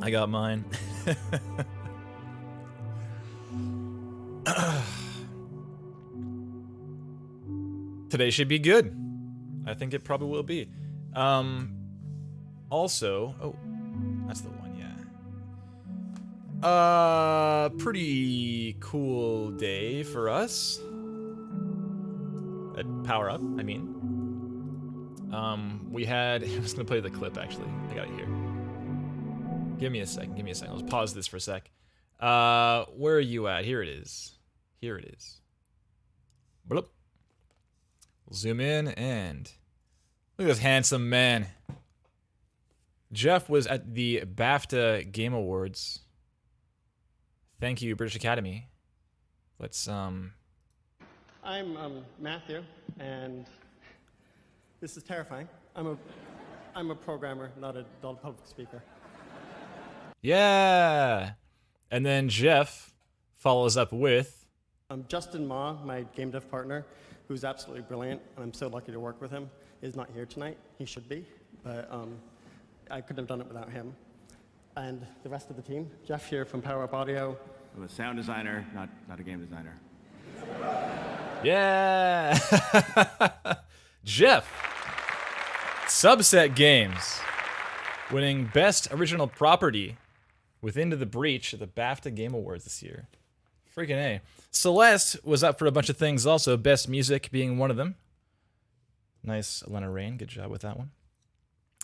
I got mine. Today should be good. I think it probably will be. Also, oh, that's the one, yeah. Pretty cool day for us. Power up, I mean. We had, I'm just gonna play the clip actually. I got it here. Give me a second. Let's pause this for a sec. Where are you at? Here it is. Bloop. We'll zoom in and look at this handsome man. Jeff was at the BAFTA Game Awards. Thank you, British Academy. Let's I'm Matthew, and this is terrifying. I'm a programmer, not an adult public speaker. Yeah. And then Jeff follows up with Justin Ma, my game dev partner, who's absolutely brilliant, and I'm so lucky to work with him, is not here tonight. He should be, but I couldn't have done it without him. And the rest of the team, Jeff here from Power Up Audio. I'm a sound designer, not a game designer. yeah. Jeff. Subset Games winning Best Original Property with Into the Breach at the BAFTA Game Awards this year. Freaking A. Celeste was up for a bunch of things also, Best Music being one of them. Nice, Elena Rain. Good job with that one.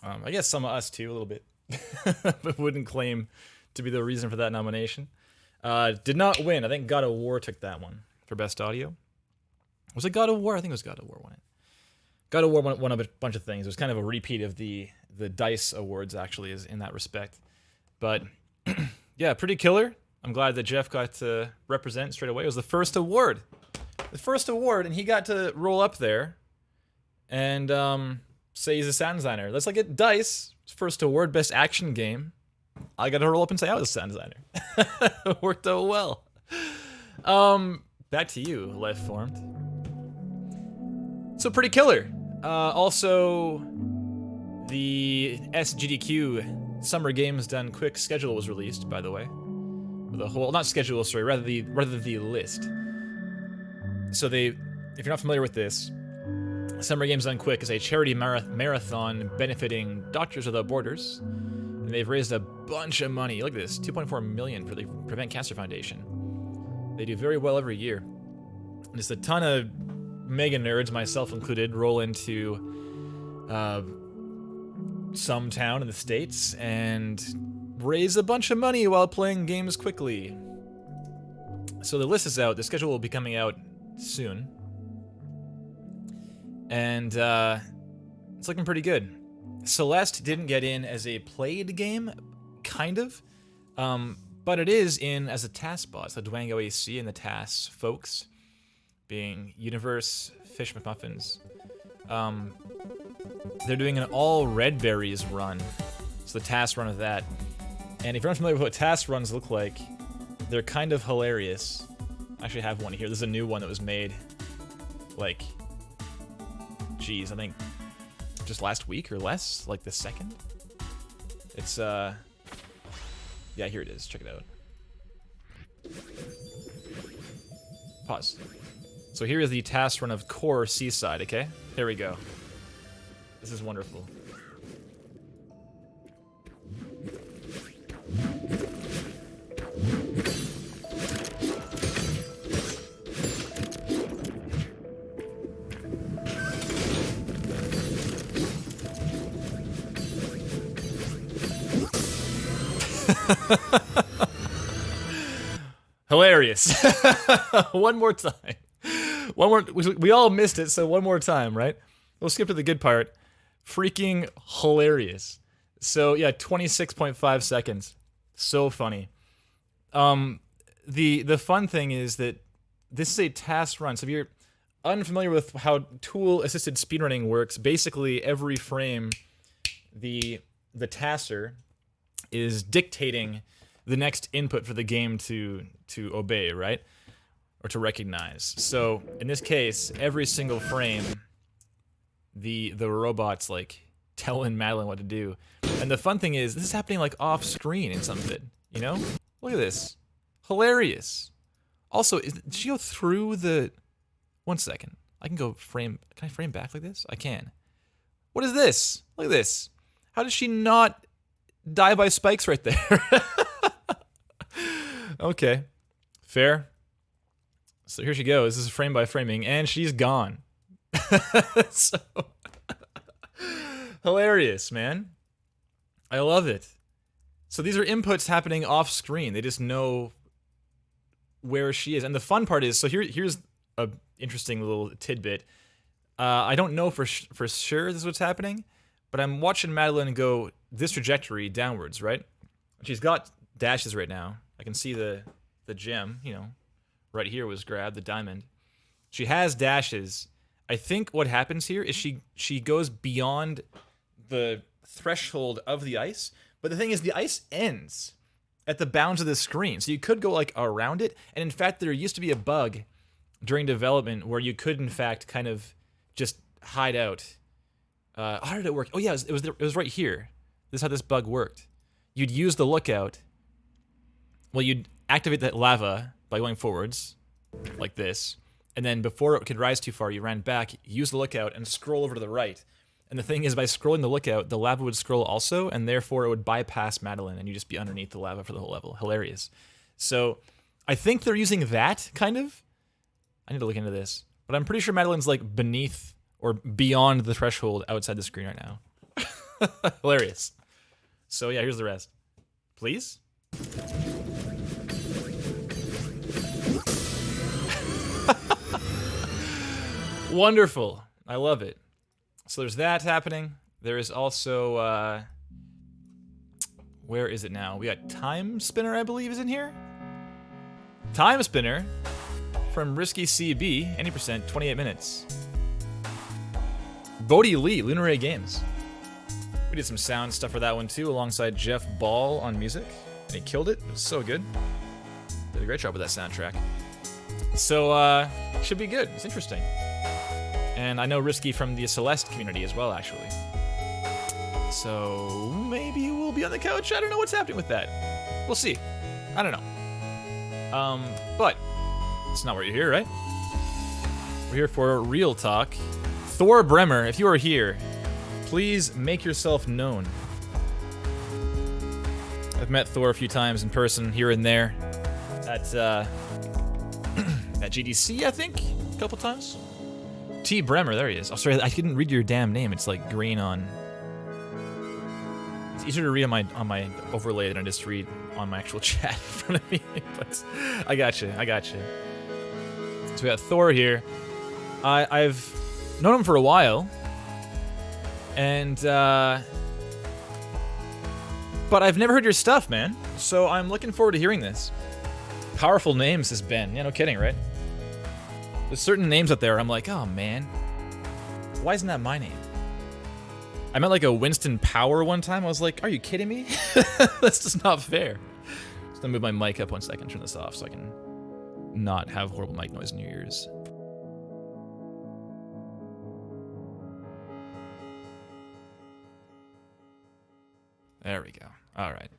I guess some of us too, a little bit. But wouldn't claim to be the reason for that nomination. Did not win. I think God of War took that one for Best Audio. Was it God of War? I think it was God of War won it. God of War won a bunch of things. It was kind of a repeat of the DICE Awards, actually, is in that respect. But, yeah, pretty killer. I'm glad that Jeff got to represent straight away. It was the first award. And he got to roll up there and say he's a sound designer. That's like at DICE, first award, Best Action Game. I got to roll up and say I was a sound designer. It worked out well. Back to you, Left Formed. So pretty killer. Also, the SGDQ Summer Games Done Quick schedule was released, by the way. The whole, not schedule, sorry, rather the list. So if you're not familiar with this, Summer Games Done Quick is a charity marathon benefiting Doctors Without Borders, and they've raised a bunch of money. Look at this, 2.4 million for the Prevent Cancer Foundation. They do very well every year. And just a ton of mega nerds, myself included, roll into some town in the States and raise a bunch of money while playing games quickly. So the list is out. The schedule will be coming out soon. And it's looking pretty good. Celeste didn't get in as a played game, kind of. But it is in as a task boss, the Dwango AC and the tasks folks, being Universe, Fish McMuffins. They're doing an all red berries run. So the task run of that. And if you're not familiar with what task runs look like, they're kind of hilarious. I actually have one here. This is a new one that was made, like, geez, I think just last week or less, like the 2nd. It's, yeah, here it is. Check it out. Pause. So here is the task run of Core Seaside, okay? Here we go. This is wonderful. Hilarious. One more time. One more. We all missed it, so one more time, right? We'll skip to the good part. Freaking hilarious. So yeah, 26.5 seconds. So funny. The fun thing is that this is a task run. So if you're unfamiliar with how tool-assisted speedrunning works, basically every frame, the tasker is dictating the next input for the game to obey, right? Or to recognize. So in this case, every single frame, the robot's like telling Madeline what to do. And the fun thing is, this is happening like off screen in some of it, you know? Look at this. Hilarious. Also, did she go through the... 1 second. I can go frame... Can I frame back like this? I can. What is this? Look at this. How did she not die by spikes right there? Okay. Fair. So here she goes. This is frame by framing, and she's gone. So... Hilarious, man. I love it. So these are inputs happening off screen. They just know where she is. And the fun part is, so here's a interesting little tidbit. I don't know for sure this is what's happening, but I'm watching Madeline go this trajectory downwards, right? She's got dashes right now. I can see the gem, you know, right here was grabbed, the diamond. She has dashes. I think what happens here is she goes beyond the threshold of the ice, but the thing is the ice ends at the bounds of the screen, so you could go like around it. And in fact, there used to be a bug during development where you could in fact kind of just hide out. How did it work? Oh yeah, it was right here. This is how this bug worked. You'd use the lookout. Well, you'd activate that lava by going forwards like this, and then before it could rise too far, you ran back, use the lookout, and scroll over to the right. And the thing is, by scrolling the lookout, the lava would scroll also, and therefore it would bypass Madeline, and you'd just be underneath the lava for the whole level. Hilarious. So I think they're using that, kind of. I need to look into this. But I'm pretty sure Madeline's like beneath or beyond the threshold outside the screen right now. Hilarious. So yeah, here's the rest. Please? Wonderful. I love it. So there's that happening. There is also, where is it now? We got Time Spinner, I believe, is in here. Time Spinner from Risky CB, any percent, 28 minutes. Bodie Lee, Lunar Ray Games. We did some sound stuff for that one too, alongside Jeff Ball on music, and he killed it. It was so good. Did a great job with that soundtrack. So, should be good. It's interesting. And I know Risky from the Celeste community as well, actually. So maybe we'll be on the couch. I don't know what's happening with that. We'll see. I don't know. But it's not what you're here, right? We're here for real talk. Thor Bremer, if you are here, please make yourself known. I've met Thor a few times in person, here and there, at GDC, I think, a couple times. T. Bremer, there he is. Oh, sorry, I didn't read your damn name. It's like green on. It's easier to read on my overlay than I just read on my actual chat in front of me. But I got you. So we got Thor here. I've known him for a while, and but I've never heard your stuff, man. So I'm looking forward to hearing this. Powerful names, says Ben. Yeah, no kidding, right? There's certain names out there I'm like, oh man, why isn't that my name? I met like a Winston Power one time. I was like, are you kidding me? That's just not fair. Just gonna move my mic up 1 second, turn this off so I can not have horrible mic noise in your ears. There we go. All right.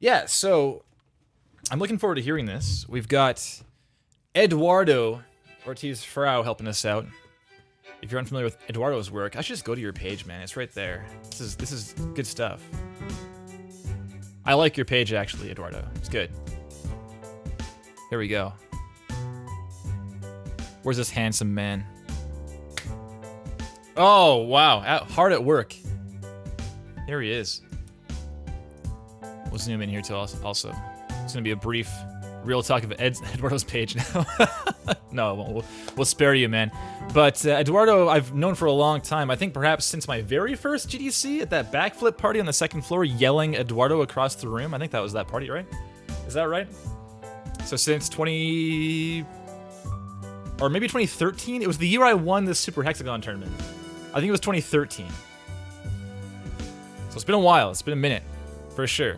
Yeah, so I'm looking forward to hearing this. We've got Eduardo Ortiz Frau helping us out. If you're unfamiliar with Eduardo's work, I should just go to your page, man. It's right there. This is good stuff. I like your page, actually, Eduardo. It's good. Here we go. Where's this handsome man? Oh, wow. Hard at work. Here he is. We'll zoom in here too also. It's going to be a brief real talk of Eduardo's page now. No, we'll spare you, man. But Eduardo, I've known for a long time. I think perhaps since my very first GDC at that backflip party on the second floor, yelling Eduardo across the room. I think that was that party, right? Is that right? So since 20... or maybe 2013? It was the year I won the Super Hexagon tournament. I think it was 2013. So it's been a while. It's been a minute, for sure.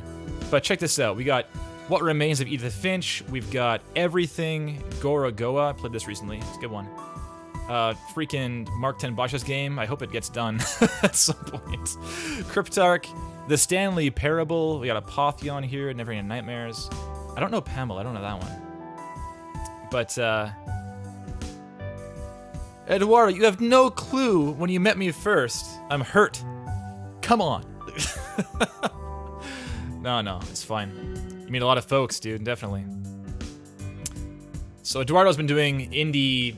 But check this out. We got What Remains of Edith Finch. We've got Everything Gora Goa. Played this recently. It's a good one. Freaking Mark 10 Bosch's game. I hope it gets done at some point. Cryptarch. The Stanley Parable. We got a Pothyon here, Never Ending Nightmares. I don't know Pamela. I don't know that one. But, Eduardo, you have no clue when you met me first. I'm hurt. Come on. No, it's fine. You meet a lot of folks, dude, definitely. So Eduardo's been doing indie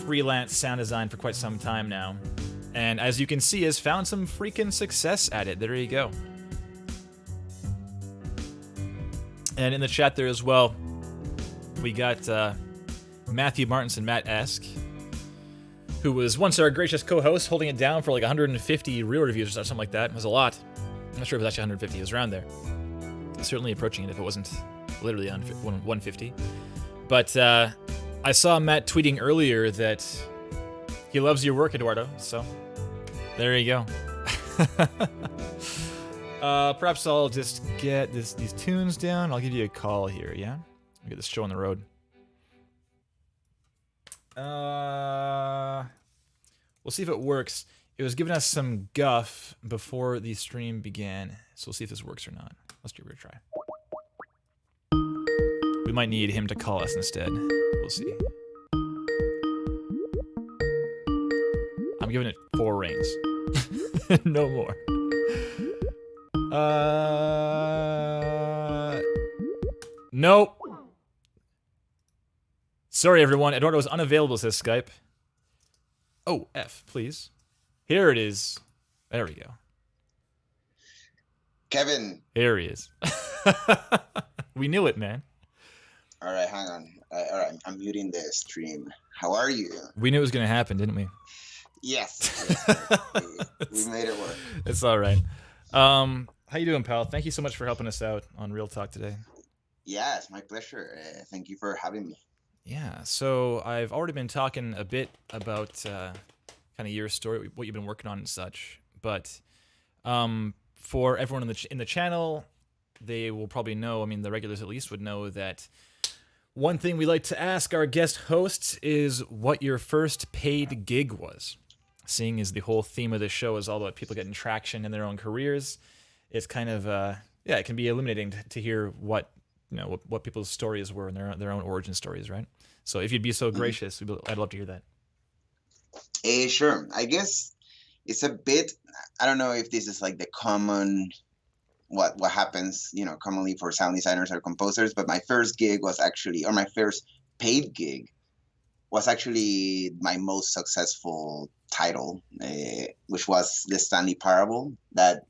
freelance sound design for quite some time now. And as you can see, has found some freaking success at it. There you go. And in the chat there as well, we got Matthew Martinson, Matt Esk, who was once our gracious co-host, holding it down for like 150 real reviews or something like that. It was a lot. I'm not sure if it was actually 150. It was around there. Certainly approaching it if it wasn't literally on 150. But I saw Matt tweeting earlier that he loves your work, Eduardo. So there you go. Perhaps I'll just get these tunes down. I'll give you a call here, yeah? I'll get this show on the road. We'll see if it works. It was giving us some guff before the stream began, so we'll see if this works or not. Let's give it a try. We might need him to call us instead. We'll see. I'm giving it 4 rings. No more. Nope. Sorry, everyone. Eduardo is unavailable, says Skype. Oh, F, please. Here it is. There we go. Kevin. Here he is. We knew it, man. All right, hang on. All right, I'm muting the stream. How are you? We knew it was going to happen, didn't we? Yes. We made it work. It's all right. How you doing, pal? Thank you so much for helping us out on Real Talk today. Yeah, it's my pleasure. Thank you for having me. Yeah, so I've already been talking a bit about kind of your story, what you've been working on and such. But for everyone in the channel, they will probably know, I mean, the regulars at least would know that one thing we like to ask our guest hosts is what your first paid gig was. Seeing as the whole theme of this show is all about people getting traction in their own careers, it's kind of, it can be illuminating to hear what people's stories were and their own origin stories, right? So if you'd be so gracious, I'd love to hear that. Sure. I guess it's a bit, I don't know if this is like the common, what happens, commonly for sound designers or composers, but my first gig was actually, or my first paid gig was actually my most successful title, which was the Stanley Parable, that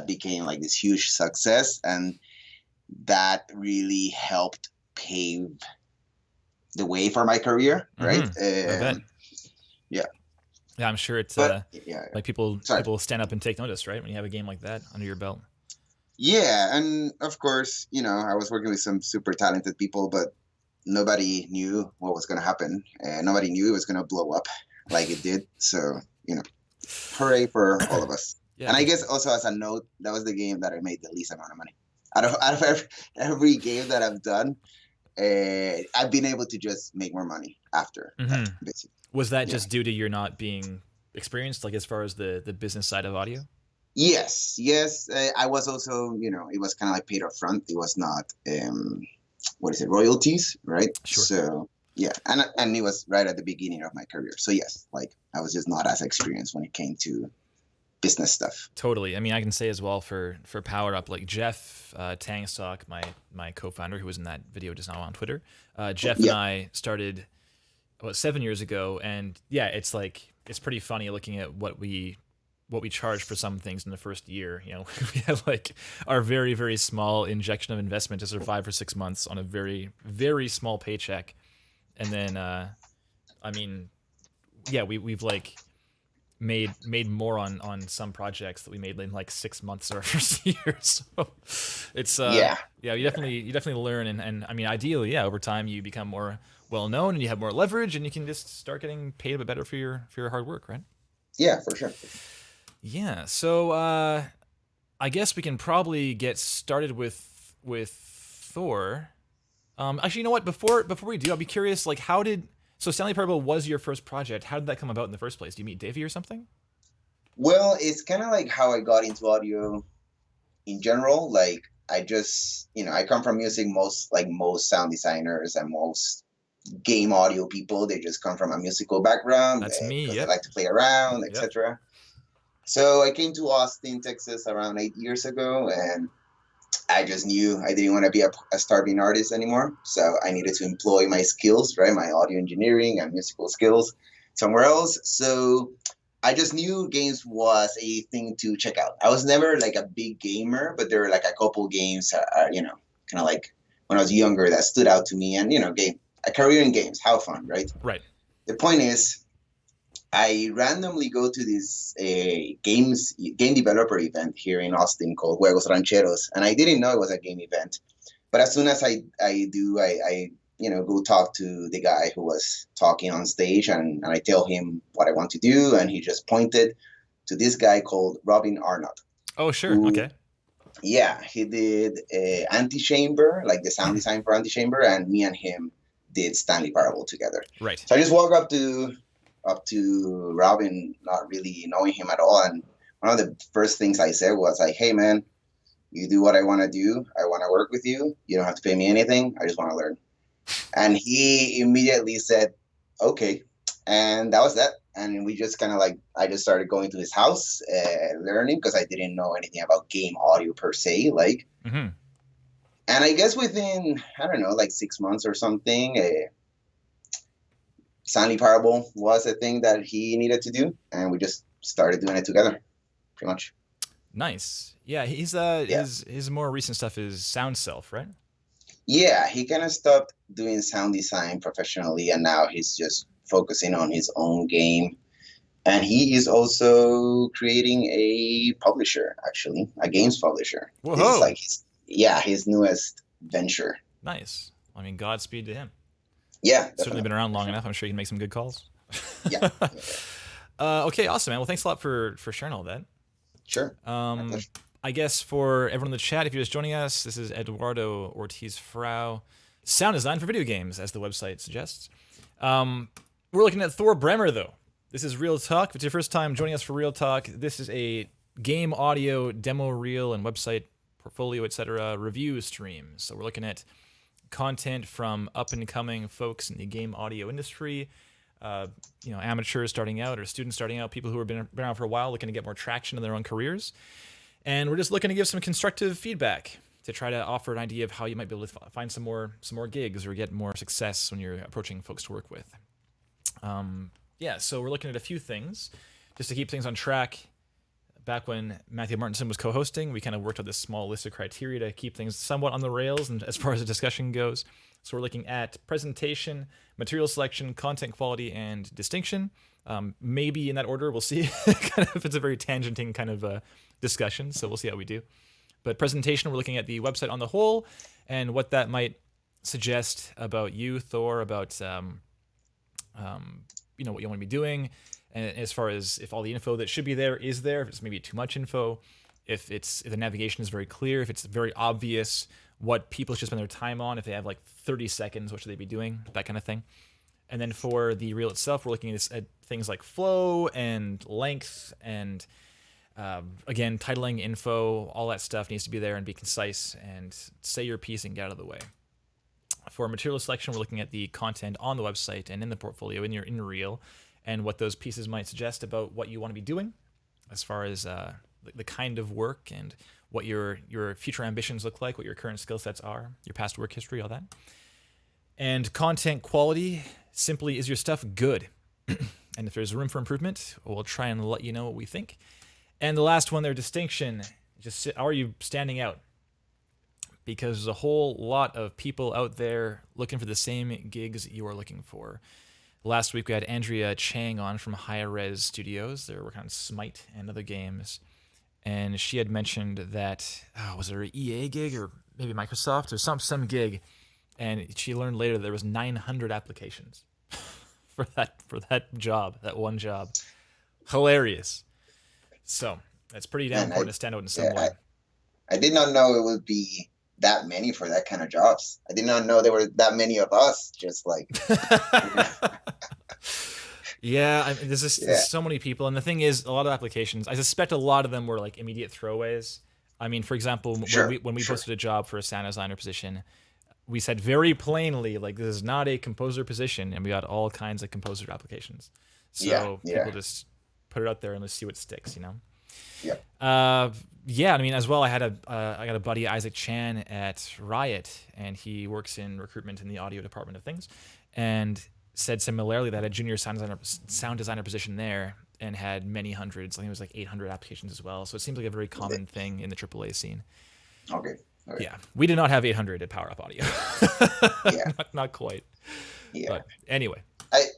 became like this huge success, and that really helped pave the way for my career, right? Yeah. Yeah, I'm sure it's like people stand up and take notice, right? When you have a game like that under your belt. Yeah, and of course, I was working with some super talented people, but nobody knew what was going to happen. Nobody knew it was going to blow up like it did. So, hooray for all of us. Yeah. And I guess also as a note, that was the game that I made the least amount of money. Out of every game that I've done, I've been able to just make more money after. That, basically. Was that just due to your not being experienced, like as far as the business side of audio? Yes. I was also, it was kind of like paid up front. It was not, royalties, right? Sure. So yeah, and it was right at the beginning of my career. So yes, like I was just not as experienced when it came to business stuff. Totally. I mean, I can say as well for Power Up, like Jeff Tangstock, my co-founder who was in that video just now on Twitter, Jeff and I started about 7 years ago, and yeah, it's pretty funny looking at what we charge for some things in the first year. We had like our very, very small injection of investment to survive for 6 months on a very, very small paycheck. And then, we've like made more on some projects that we made in like 6 months our first year. So it's, you definitely learn. And I mean, ideally, over time you become more well-known and you have more leverage and you can just start getting paid a bit better for your hard work, right? Yeah, for sure. Yeah, so I guess we can probably get started with Thor. Actually, you know what? Before we do, I'll be curious. Like, so Stanley Parable was your first project? How did that come about in the first place? Did you meet Davey or something? Well, it's kind of like how I got into audio. in general, like I just, I come from music. Most sound designers and most game audio people, they just come from a musical background That's me. because they Yep. like to play around, Yep. etc. So I came to Austin, Texas around 8 years ago, and I just knew I didn't want to be a starving artist anymore. So I needed to employ my skills, right? My audio engineering and musical skills somewhere else. So I just knew games was a thing to check out. I was never like a big gamer, but there were like a couple games, kind of like when I was younger that stood out to me. And, a career in games, how fun, right? Right. The point is, I randomly go to this game developer event here in Austin called Juegos Rancheros, and I didn't know it was a game event. But as soon as I go talk to the guy who was talking on stage, and I tell him what I want to do, and he just pointed to this guy called Robin Arnott. Oh, sure. Who, Okay. Yeah, he did Antichamber, like the sound design for Antichamber, and me and him did Stanley Parable together. Right. So I just walk up to Robin, not really knowing him at all. And one of the first things I said was like, "Hey man, you do what I want to do. I want to work with you. You don't have to pay me anything. I just want to learn." And he immediately said, "Okay." And that was that. And we just kind of I just started going to his house, learning, because I didn't know anything about game audio per se. Mm-hmm. And I guess within, I don't know, 6 months or something, Stanley Parable was a thing that he needed to do, and we just started doing it together, pretty much. Nice. Yeah, he's his more recent stuff is Sound Self, right? Yeah, he kind of stopped doing sound design professionally, and now he's just focusing on his own game. And he is also creating a publisher, actually, a games publisher. Whoa. This is his newest venture. Nice. I mean, Godspeed to him. Yeah, Certainly definitely. been around long enough. I'm sure you can make some good calls. Yeah. Okay, awesome, man. Well, thanks a lot for sharing all that. Sure. My pleasure. I guess for everyone in the chat, if you're just joining us, this is Eduardo Ortiz Frau. Sound design for video games, as the website suggests. We're looking at Thor Bremer, though. This is Real Talk. If it's your first time joining us for Real Talk, this is a game audio demo reel and website portfolio, etc. review stream. So we're looking at content from up-and-coming folks in the game audio industry, amateurs starting out or students starting out, people who have been around for a while looking to get more traction in their own careers. And we're just looking to give some constructive feedback to try to offer an idea of how you might be able to find some more gigs or get more success when you're approaching folks to work with. So we're looking at a few things just to keep things on track. Back when Matthew Martinson was co-hosting, we kind of worked out this small list of criteria to keep things somewhat on the rails and as far as the discussion goes. So we're looking at presentation, material selection, content quality, and distinction. Maybe in that order, we'll see. Kind of, it's a very tangenting kind of discussion, so we'll see how we do. But presentation, we're looking at the website on the whole and what that might suggest about you, Thor, about what you want to be doing, and as far as if all the info that should be there is there, if it's maybe too much info, if the navigation is very clear, if it's very obvious what people should spend their time on, if they have 30 seconds, what should they be doing, that kind of thing. And then for the reel itself, we're looking at things like flow and length and again, titling, info, all that stuff needs to be there and be concise and say your piece and get out of the way. For material selection, we're looking at the content on the website and in the portfolio, in your reel, and what those pieces might suggest about what you want to be doing as far as the kind of work and what your future ambitions look like, what your current skill sets are, your past work history, all that. And content quality, simply, is your stuff good? And if there's room for improvement, we'll try and let you know what we think. And the last one there, distinction, just are you standing out? Because there's a whole lot of people out there looking for the same gigs you are looking for. Last week we had Andrea Chang on from High Res Studios. They're working on Smite and other games. And she had mentioned that, was it an EA gig or maybe Microsoft or some gig? And she learned later that there was 900 applications for that job, that one job. Hilarious. So that's pretty damn important to stand out in some way. I did not know it would be that many for that kind of jobs. I did not know there were that many of us. Just yeah, I mean, there's so many people, and the thing is, a lot of applications. I suspect a lot of them were immediate throwaways. I mean, for example, Sure, when we sure. posted a job for a sound designer position, we said very plainly, like, this is not a composer position, and we got all kinds of composer applications. Yeah, So yeah, people just put it out there and let's see what sticks, you know? yeah. Yeah, I mean, as well, I got a buddy, Isaac Chan, at Riot, and he works in recruitment in the audio department of things, and said similarly that a junior sound designer position there and had many hundreds. I think it was like 800 applications as well. So it seems like a very common thing in the AAA scene. Okay. Okay. Yeah, we did not have 800 at Power Up Audio. Yeah. not quite. Yeah. But anyway. I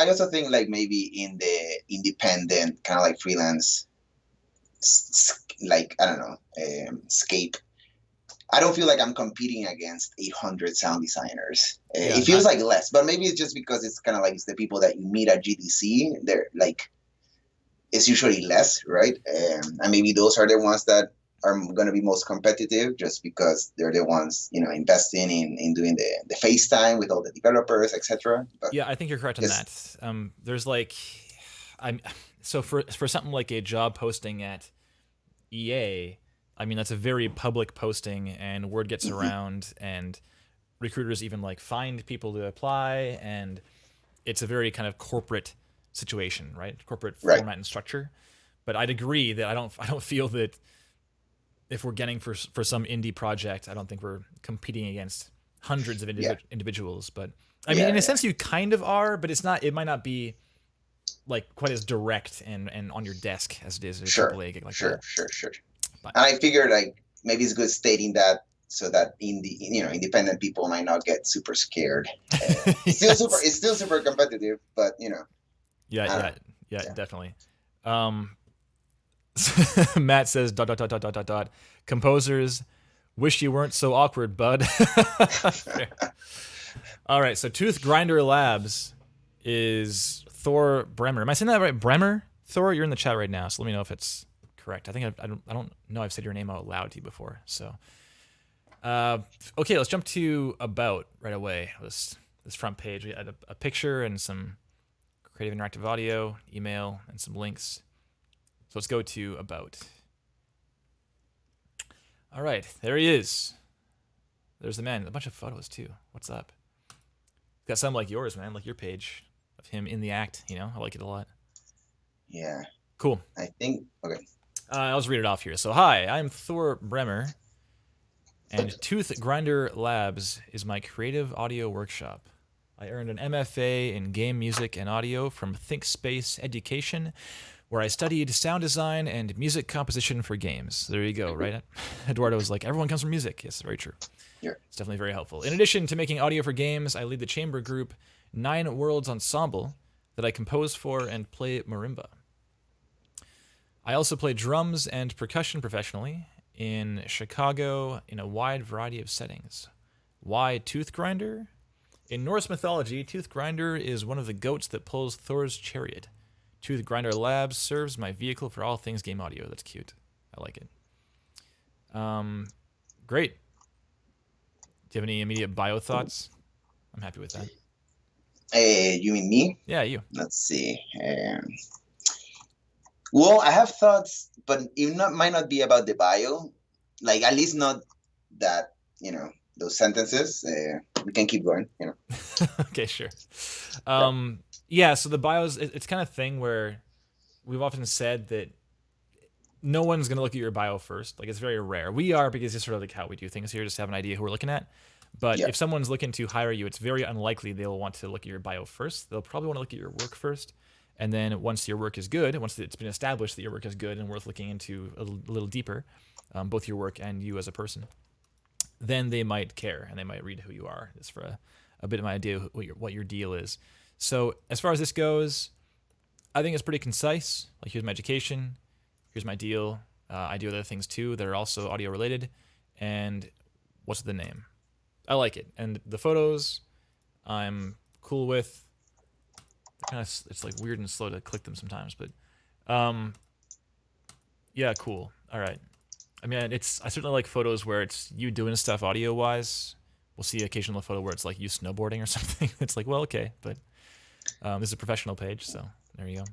also think like maybe in the independent kind of like freelance, like I don't know, scape. I don't feel like I'm competing against 800 sound designers. It feels like less, but maybe it's just because it's kind of like it's the people that you meet at GDC. They're like, it's usually less, right? And maybe those are the ones that are going to be most competitive, just because they're the ones, you know, investing in doing the FaceTime with all the developers, etc. Yeah, I think you're correct on that. There's like, so for something like a job posting at EA, I mean, that's a very public posting, and word gets around, and recruiters even like find people to apply, and it's a very kind of corporate situation, right? Corporate format and structure. But I'd agree that I don't feel that if we're getting for some indie project, I don't think we're competing against hundreds of individuals. But I mean, in a sense, you kind of are, but it's not. It might not be like quite as direct and on your desk as it is at a AAA gig like that. Sure. But, and I figured like maybe it's good stating that so that independent people might not get super scared. It's still super competitive, but you know. Yeah, definitely. Matt says ... Composers, wish you weren't so awkward, bud. All right, so Tooth Grinder Labs is Thor Bremer. Am I saying that right? Bremer? Thor, you're in the chat right now, so let me know if it's correct. I think I don't know I've said your name out loud to you before. So, okay, let's jump to About right away. This front page, we had a picture and some creative interactive audio, email, and some links. So let's go to About. All right, there he is. There's the man. A bunch of photos too. What's up? Got some like yours, man, like your page of him in the act. You know, I like it a lot. Yeah. Cool. I think, okay. I'll just read it off here. So, hi, I'm Thor Bremer, and Tooth Grinder Labs is my creative audio workshop. I earned an MFA in game music and audio from ThinkSpace Education, where I studied sound design and music composition for games. There you go, right? Eduardo was like, everyone comes from music. Yes, very true. Yeah. It's definitely very helpful. In addition to making audio for games, I lead the chamber group 9 Worlds Ensemble that I compose for and play marimba. I also play drums and percussion professionally in Chicago in a wide variety of settings. Why Tooth Grinder? In Norse mythology, Tooth Grinder is one of the goats that pulls Thor's chariot. Tooth Grinder Labs serves my vehicle for all things game audio. That's cute. I like it. Great. Do you have any immediate bio thoughts? I'm happy with that. You mean me? Yeah, you. Let's see. Well, I have thoughts, but might not be about the bio. Like, at least not that, those sentences. We can keep going, Okay, sure. Yeah, so the bios, it's kind of thing where we've often said that no one's going to look at your bio first. Like, it's very rare. We are, because it's sort of like how we do things here, just to have an idea who we're looking at. But if someone's looking to hire you, it's very unlikely they'll want to look at your bio first. They'll probably want to look at your work first. And then once your work is good, once it's been established that your work is good and worth looking into a little deeper, both your work and you as a person, then they might care and they might read who you are, just for a bit of an idea what your deal is. So as far as this goes, I think it's pretty concise. Like, here's my education, here's my deal. I do other things too that are also audio related. And what's the name? I like it. And the photos, I'm cool with. It's like weird and slow to click them sometimes, but yeah, cool. All right. I mean, I certainly like photos where it's you doing stuff audio wise. We'll see occasional photo where it's like you snowboarding or something. It's like, well, okay, but this is a professional page, so there you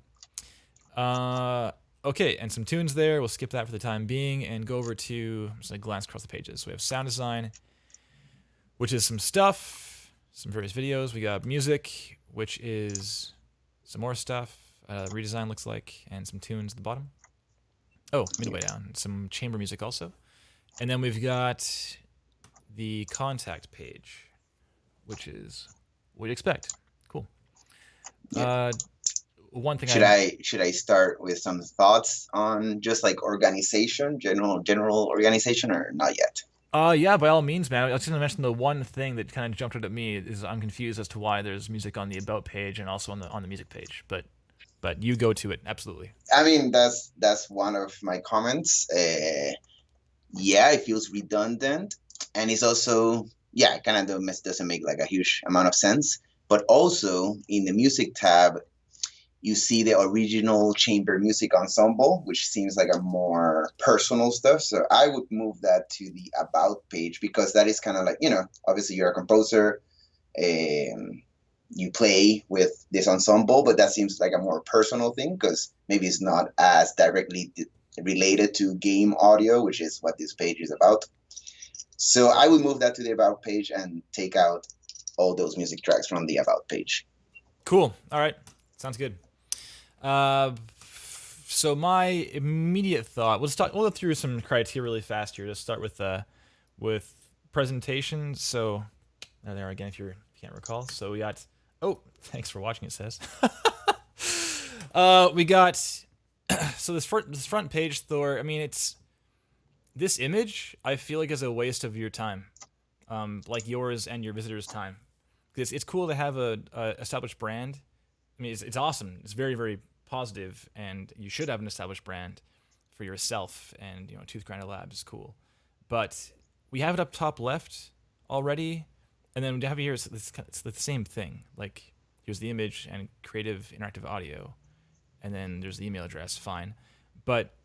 go. Okay, and some tunes there. We'll skip that for the time being and go over to, I'm just going to glance across the pages. So we have sound design, which is some stuff, some various videos. We got music, which is some more stuff. Redesign looks like, and some tunes at the bottom. Oh, midway down. Some chamber music also. And then we've got the contact page, which is what you'd expect. Cool. Yeah. One thing should I start with some thoughts on just like organization, general organization, or not yet? Yeah, by all means, man. I was going to mention the one thing that kind of jumped out at me is I'm confused as to why there's music on the about page and also on the music page. But you go to it, absolutely. I mean, that's one of my comments. Yeah, it feels redundant, and it's also, yeah, it kind of doesn't make like a huge amount of sense. But also in the music tab, you see the original chamber music ensemble, which seems like a more personal stuff. So I would move that to the about page, because that is kind of like, obviously you're a composer, you play with this ensemble, but that seems like a more personal thing, because maybe it's not as directly related to game audio, which is what this page is about. So I would move that to the about page and take out all those music tracks from the about page. Cool. All right. Sounds good. So my immediate thought, we'll go through some criteria really fast here. Let's start with presentation. So there they are again, if you can't recall. So we got, thanks for watching, it says. We got, so this front page, Thor, I mean, this image, I feel like is a waste of your time. Like yours and your visitors' time. Because it's cool to have a established brand. I mean, it's awesome. It's very, very positive, and you should have an established brand for yourself. And Tooth Grinder Labs is cool, but we have it up top left already, and then we have here it's the same thing. Like here's the image and creative interactive audio, and then there's the email address. Fine, but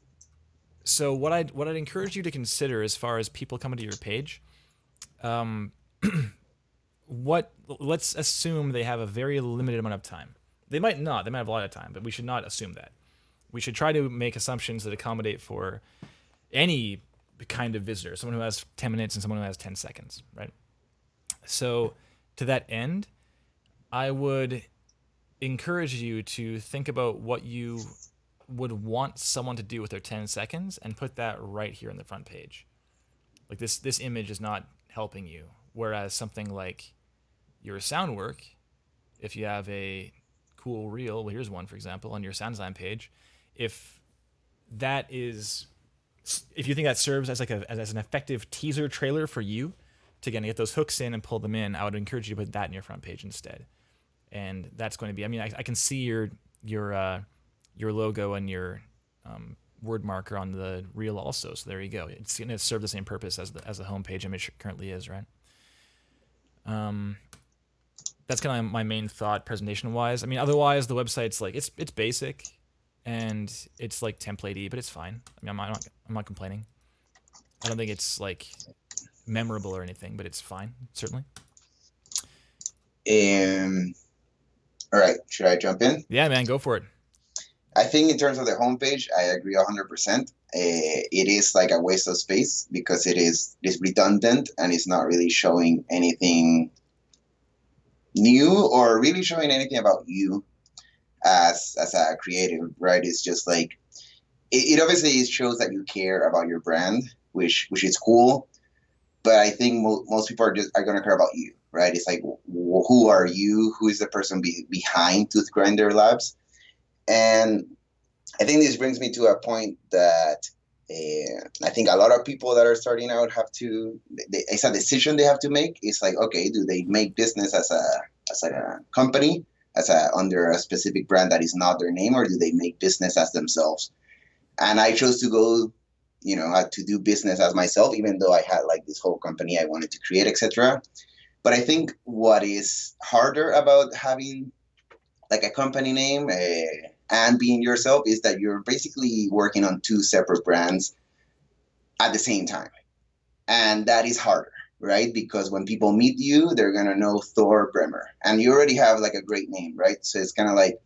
so what I'd encourage you to consider as far as people coming to your page, let's assume they have a very limited amount of time. They might not. They might have a lot of time, but we should not assume that. We should try to make assumptions that accommodate for any kind of visitor, someone who has 10 minutes and someone who has 10 seconds, right? So to that end, I would encourage you to think about what you would want someone to do with their 10 seconds and put that right here on the front page. Like this image is not helping you, whereas something like your sound work, if you have a cool reel, well, here's one, for example, on your sound design page, if you think that serves as as an effective teaser trailer for you to get those hooks in and pull them in, I would encourage you to put that in your front page instead. And that's going to be, I mean, I can see your logo and your word marker on the reel also, so there you go. It's going to serve the same purpose as the homepage image currently is, right? That's kind of my main thought presentation-wise. I mean, otherwise the website's like it's basic, and it's like templatey, but it's fine. I mean, I'm not complaining. I don't think it's like memorable or anything, but it's fine, certainly. All right, should I jump in? Yeah, man, go for it. I think in terms of the homepage, I agree 100%. It is like a waste of space because it's redundant and it's not really showing anything new or really showing anything about you as a creative, right? It's just like it obviously shows that you care about your brand, which is cool. But I think most people are gonna care about you, right? It's like, who are you? Who is the person behind Tooth Grinder Labs? And I think this brings me to a point that I think a lot of people that are starting out it's a decision they have to make. It's like, okay, do they make business as a company, under a specific brand that is not their name, or do they make business as themselves? And I chose to go, to do business as myself, even though I had like this whole company I wanted to create, etc. But I think what is harder about having like a company name and being yourself is that you're basically working on two separate brands at the same time. And that is harder, right? Because when people meet you, they're going to know Thor Bremer. And you already have like a great name, right? So it's kind of like,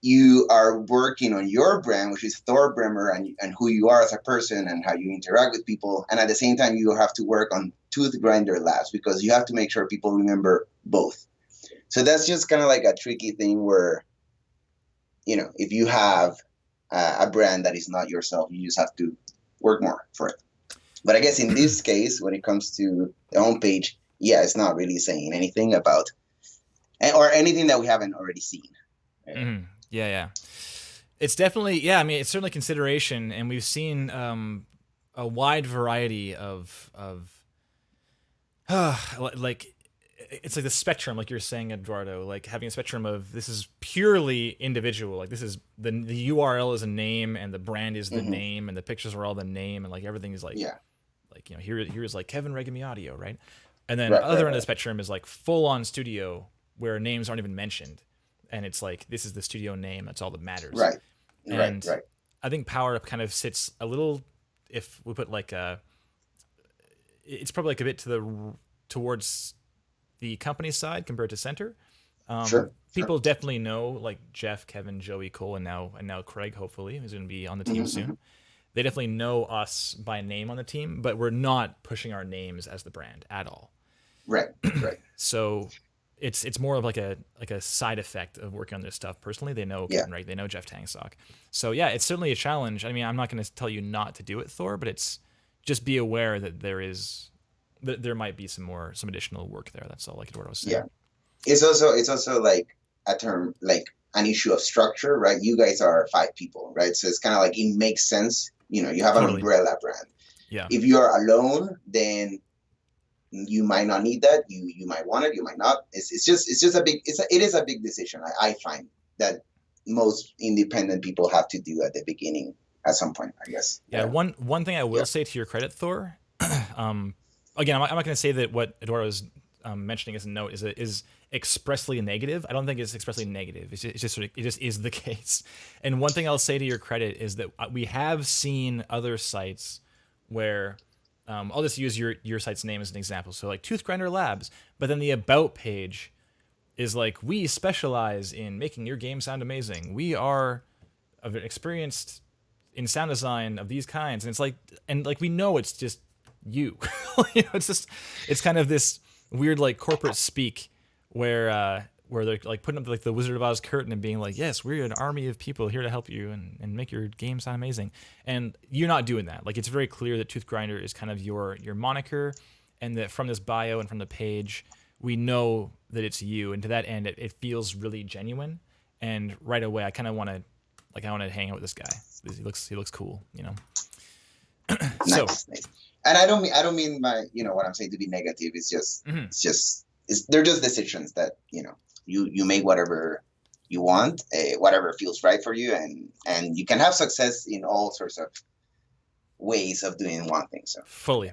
you are working on your brand, which is Thor Bremer, and who you are as a person and how you interact with people. And at the same time, you have to work on Tooth Grinder Labs because you have to make sure people remember both. So that's just kind of like a tricky thing where, if you have a brand that is not yourself, you just have to work more for it. But I guess in this case, when it comes to the homepage, yeah, it's not really saying anything about or anything that we haven't already seen. Mm-hmm. Yeah. It's definitely, I mean, it's certainly consideration, and we've seen a wide variety of like, it's like the spectrum, like you're saying, Eduardo, like having a spectrum of this is purely individual, like this is the URL is a name and the brand is the name and the pictures are all the name and like everything is like, here's like Kevin Regami Audio, right? And then other end of the spectrum is like full on studio where names aren't even mentioned. And it's like, this is the studio name. That's all that matters. Right. And right. I think Power Up kind of sits a little, if we put like it's probably like a bit towards the company side compared to center. People definitely know like Jeff, Kevin, Joey, Cole, and now Craig, hopefully, who's going to be on the team soon. They definitely know us by name on the team, but we're not pushing our names as the brand at all. Right. So it's more of like a side effect of working on this stuff. Personally, they know Kevin, right? They know Jeff Tangsock. So yeah, it's certainly a challenge. I mean, I'm not going to tell you not to do it, Thor, but it's just be aware that there might be some additional work there. That's all, like Eduardo was saying. Yeah, it's also like a term, like an issue of structure, right? You guys are 5 people, right? So it's kind of like it makes sense. You have an umbrella brand. Yeah. If you are alone, then you might not need that. You might want it. You might not. It is a big decision. I find that most independent people have to do at the beginning at some point, I guess. Yeah. One thing I will say to your credit, Thor. Again, I'm not going to say that what Eduardo is mentioning as a note is expressly negative. I don't think it's expressly negative. It just is the case. And one thing I'll say to your credit is that we have seen other sites where I'll just use your site's name as an example. So like Tooth Grinder Labs, but then the about page is like, we specialize in making your game sound amazing. We are experienced in sound design of these kinds, and it's like, we know it's just you. It's kind of this weird like corporate speak where they're like putting up like the Wizard of Oz curtain and being like, yes, we're an army of people here to help you and make your game sound amazing. And you're not doing that. Like, it's very clear that Tooth Grinder is kind of your moniker, and that from this bio and from the page, we know that it's you. And to that end, it feels really genuine. And right away, I kind of want to hang out with this guy. He looks cool, So. Nice. And I don't mean my, what I'm saying to be negative. It's just, they're just decisions that, you make whatever you want, whatever feels right for you. And you can have success in all sorts of ways of doing one thing. So fully.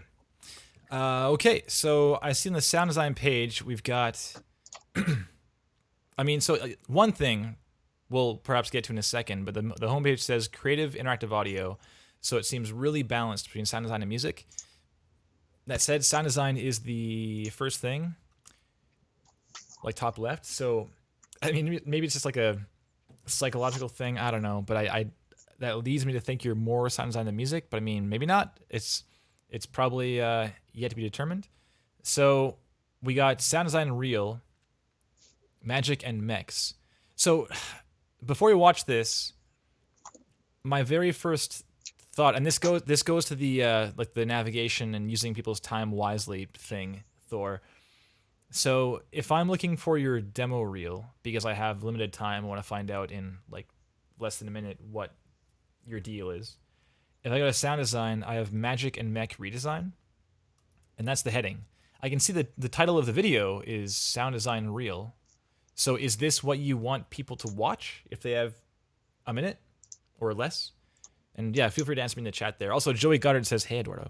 Okay. So I see on the sound design page, we've got, one thing we'll perhaps get to in a second, but the homepage says creative interactive audio. So it seems really balanced between sound design and music. That said, sound design is the first thing, like top left. So, I mean, maybe it's just like a psychological thing. I don't know, but I that leads me to think you're more sound design than music. But I mean, maybe not. It's probably yet to be determined. So we got sound design real, magic, and mechs. So before we watch this, my very first thought, and this goes to the like the navigation and using people's time wisely thing, Thor. So if I'm looking for your demo reel because I have limited time, I want to find out in like less than a minute what your deal is. If I go to sound design, I have magic and mech redesign, and that's the heading. I can see that the title of the video is sound design reel. So is this what you want people to watch if they have a minute or less? And yeah, feel free to answer me in the chat there. Also, Joey Goddard says, "Hey, Eduardo."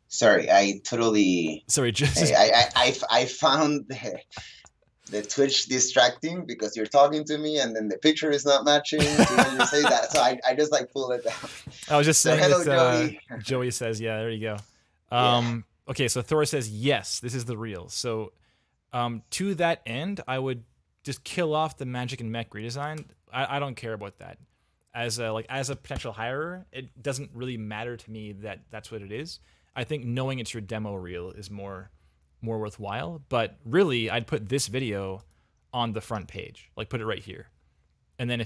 Sorry, I totally. Sorry, just. I found the Twitch distracting because you're talking to me and then the picture is not matching. You say that, so I just like pull it down. I was just saying hello, that Joey. Joey says, "Yeah, there you go." Okay, so Thor says, "Yes, this is the real." So, to that end, I would just kill off the magic and mech redesign, I don't care about that. As a potential hirer, it doesn't really matter to me that that's what it is. I think knowing it's your demo reel is more worthwhile. But really, I'd put this video on the front page, like put it right here, and then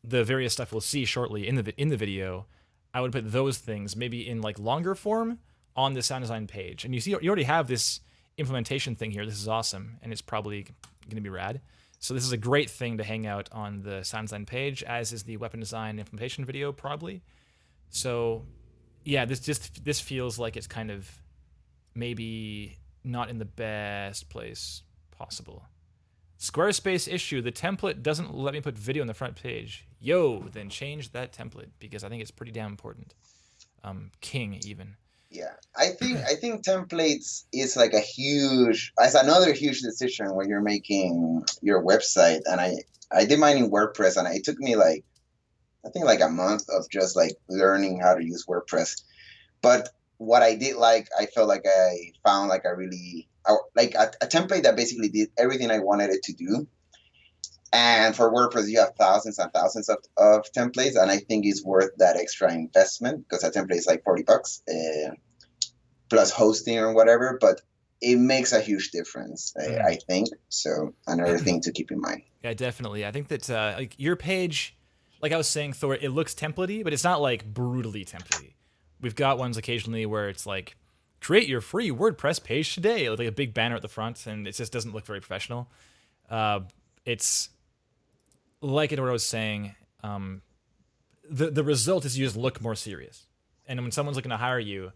the various stuff we'll see shortly in the video, I would put those things maybe in like longer form on the sound design page. And you see, you already have this implementation thing here. This is awesome, and it's probably going to be rad. So this is a great thing to hang out on the sound design page, as is the weapon design implementation video probably. So yeah, this feels like it's kind of maybe not in the best place possible. Squarespace issue, the template doesn't let me put video on the front page. Yo, then change that template, because I think it's pretty damn important. King even. Yeah, I think templates is like it's another huge decision when you're making your website. And I did mine in WordPress, and it took me like, I think like a month of just like learning how to use WordPress. But what I did like, I felt like I found like a template that basically did everything I wanted it to do. And for WordPress, you have thousands and thousands of templates, and I think it's worth that extra investment, because a template is like $40 plus hosting or whatever. But it makes a huge difference, I think. So another thing to keep in mind. Yeah, definitely. I think that like your page, like I was saying, Thor, it looks templatey, but it's not like brutally templatey. We've got ones occasionally where it's like, create your free WordPress page today, with like a big banner at the front, and it just doesn't look very professional. It's like Eduardo was saying, the result is you just look more serious. And when someone's looking to hire you,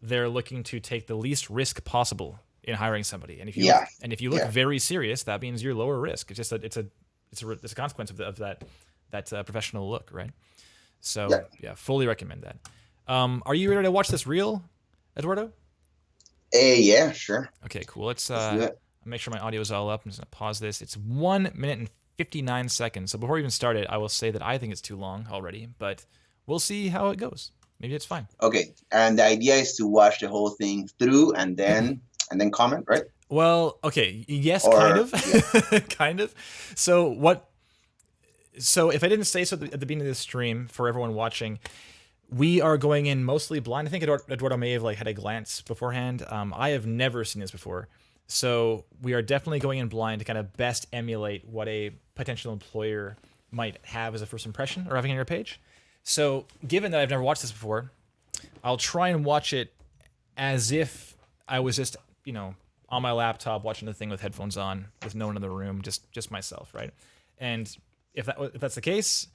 they're looking to take the least risk possible in hiring somebody. And if you look very serious, that means you're lower risk. It's just it's a consequence of that professional look, right? So yeah, fully recommend that. Are you ready to watch this reel, Eduardo? Yeah, sure. Okay, cool. Let's make sure my audio is all up. I'm just gonna pause this. It's 1 minute and 59 seconds. So before we even start it, I will say that I think it's too long already, but we'll see how it goes. Maybe it's fine. Okay, and the idea is to watch the whole thing through and then comment, right? Well, okay, yes, kind of, kind of. So if I didn't say so at the beginning of this stream for everyone watching, we are going in mostly blind. I think Eduardo may have like had a glance beforehand. I have never seen this before. So we are definitely going in blind to kind of best emulate what a potential employer might have as a first impression or having on your page. So given that I've never watched this before, I'll try and watch it as if I was just, on my laptop watching the thing with headphones on with no one in the room, just myself, right? And if that's the case,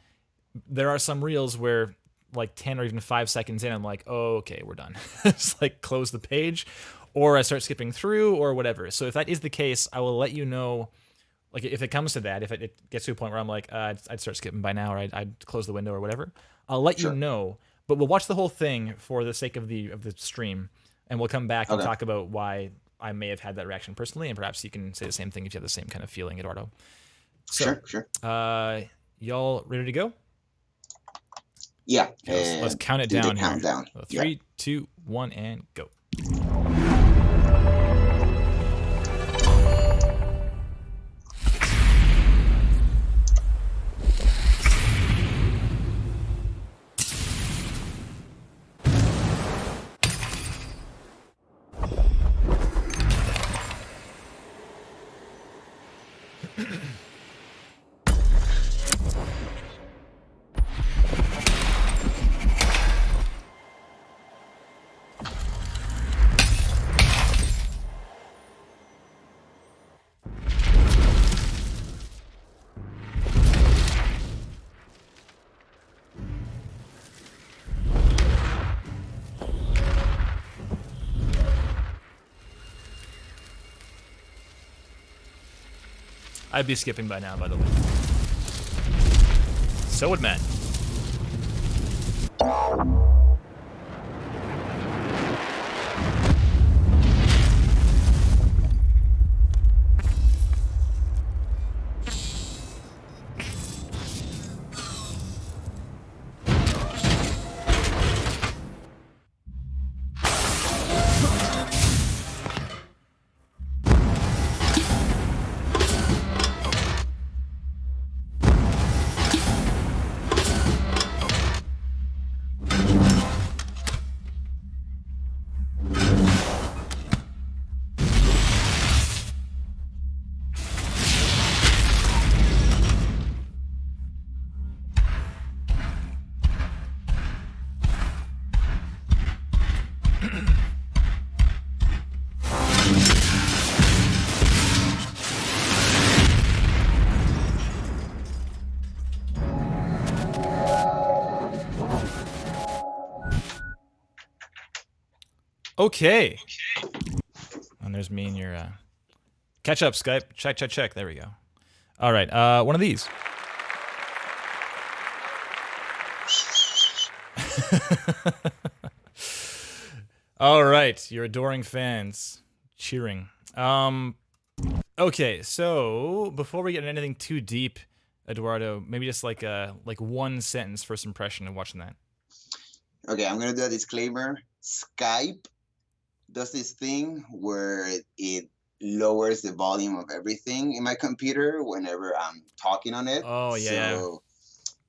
there are some reels where like 10 or even 5 seconds in, I'm like, oh, okay, we're done. Just like close the page, or I start skipping through or whatever. So if that is the case, I will let you know, like if it comes to that, if it gets to a point where I'm like, I'd start skipping by now, or I'd close the window or whatever, I'll let you know. But we'll watch the whole thing for the sake of the stream, and we'll come back and talk about why I may have had that reaction personally, and perhaps you can say the same thing if you have the same kind of feeling, Eduardo. So, sure. Y'all ready to go? Yeah. Let's count it down here. Countdown. 3, 2, 1, and go. I'd be skipping by now, by the way. So would Matt. Okay. And there's me and your catch up, Skype. Check, check, check. There we go. All right. One of these. All right, your adoring fans cheering. Okay, so before we get into anything too deep, Eduardo, maybe just like one sentence first impression of watching that. Okay, I'm gonna do a disclaimer. Skype does this thing where it lowers the volume of everything in my computer whenever I'm talking on it. Oh yeah.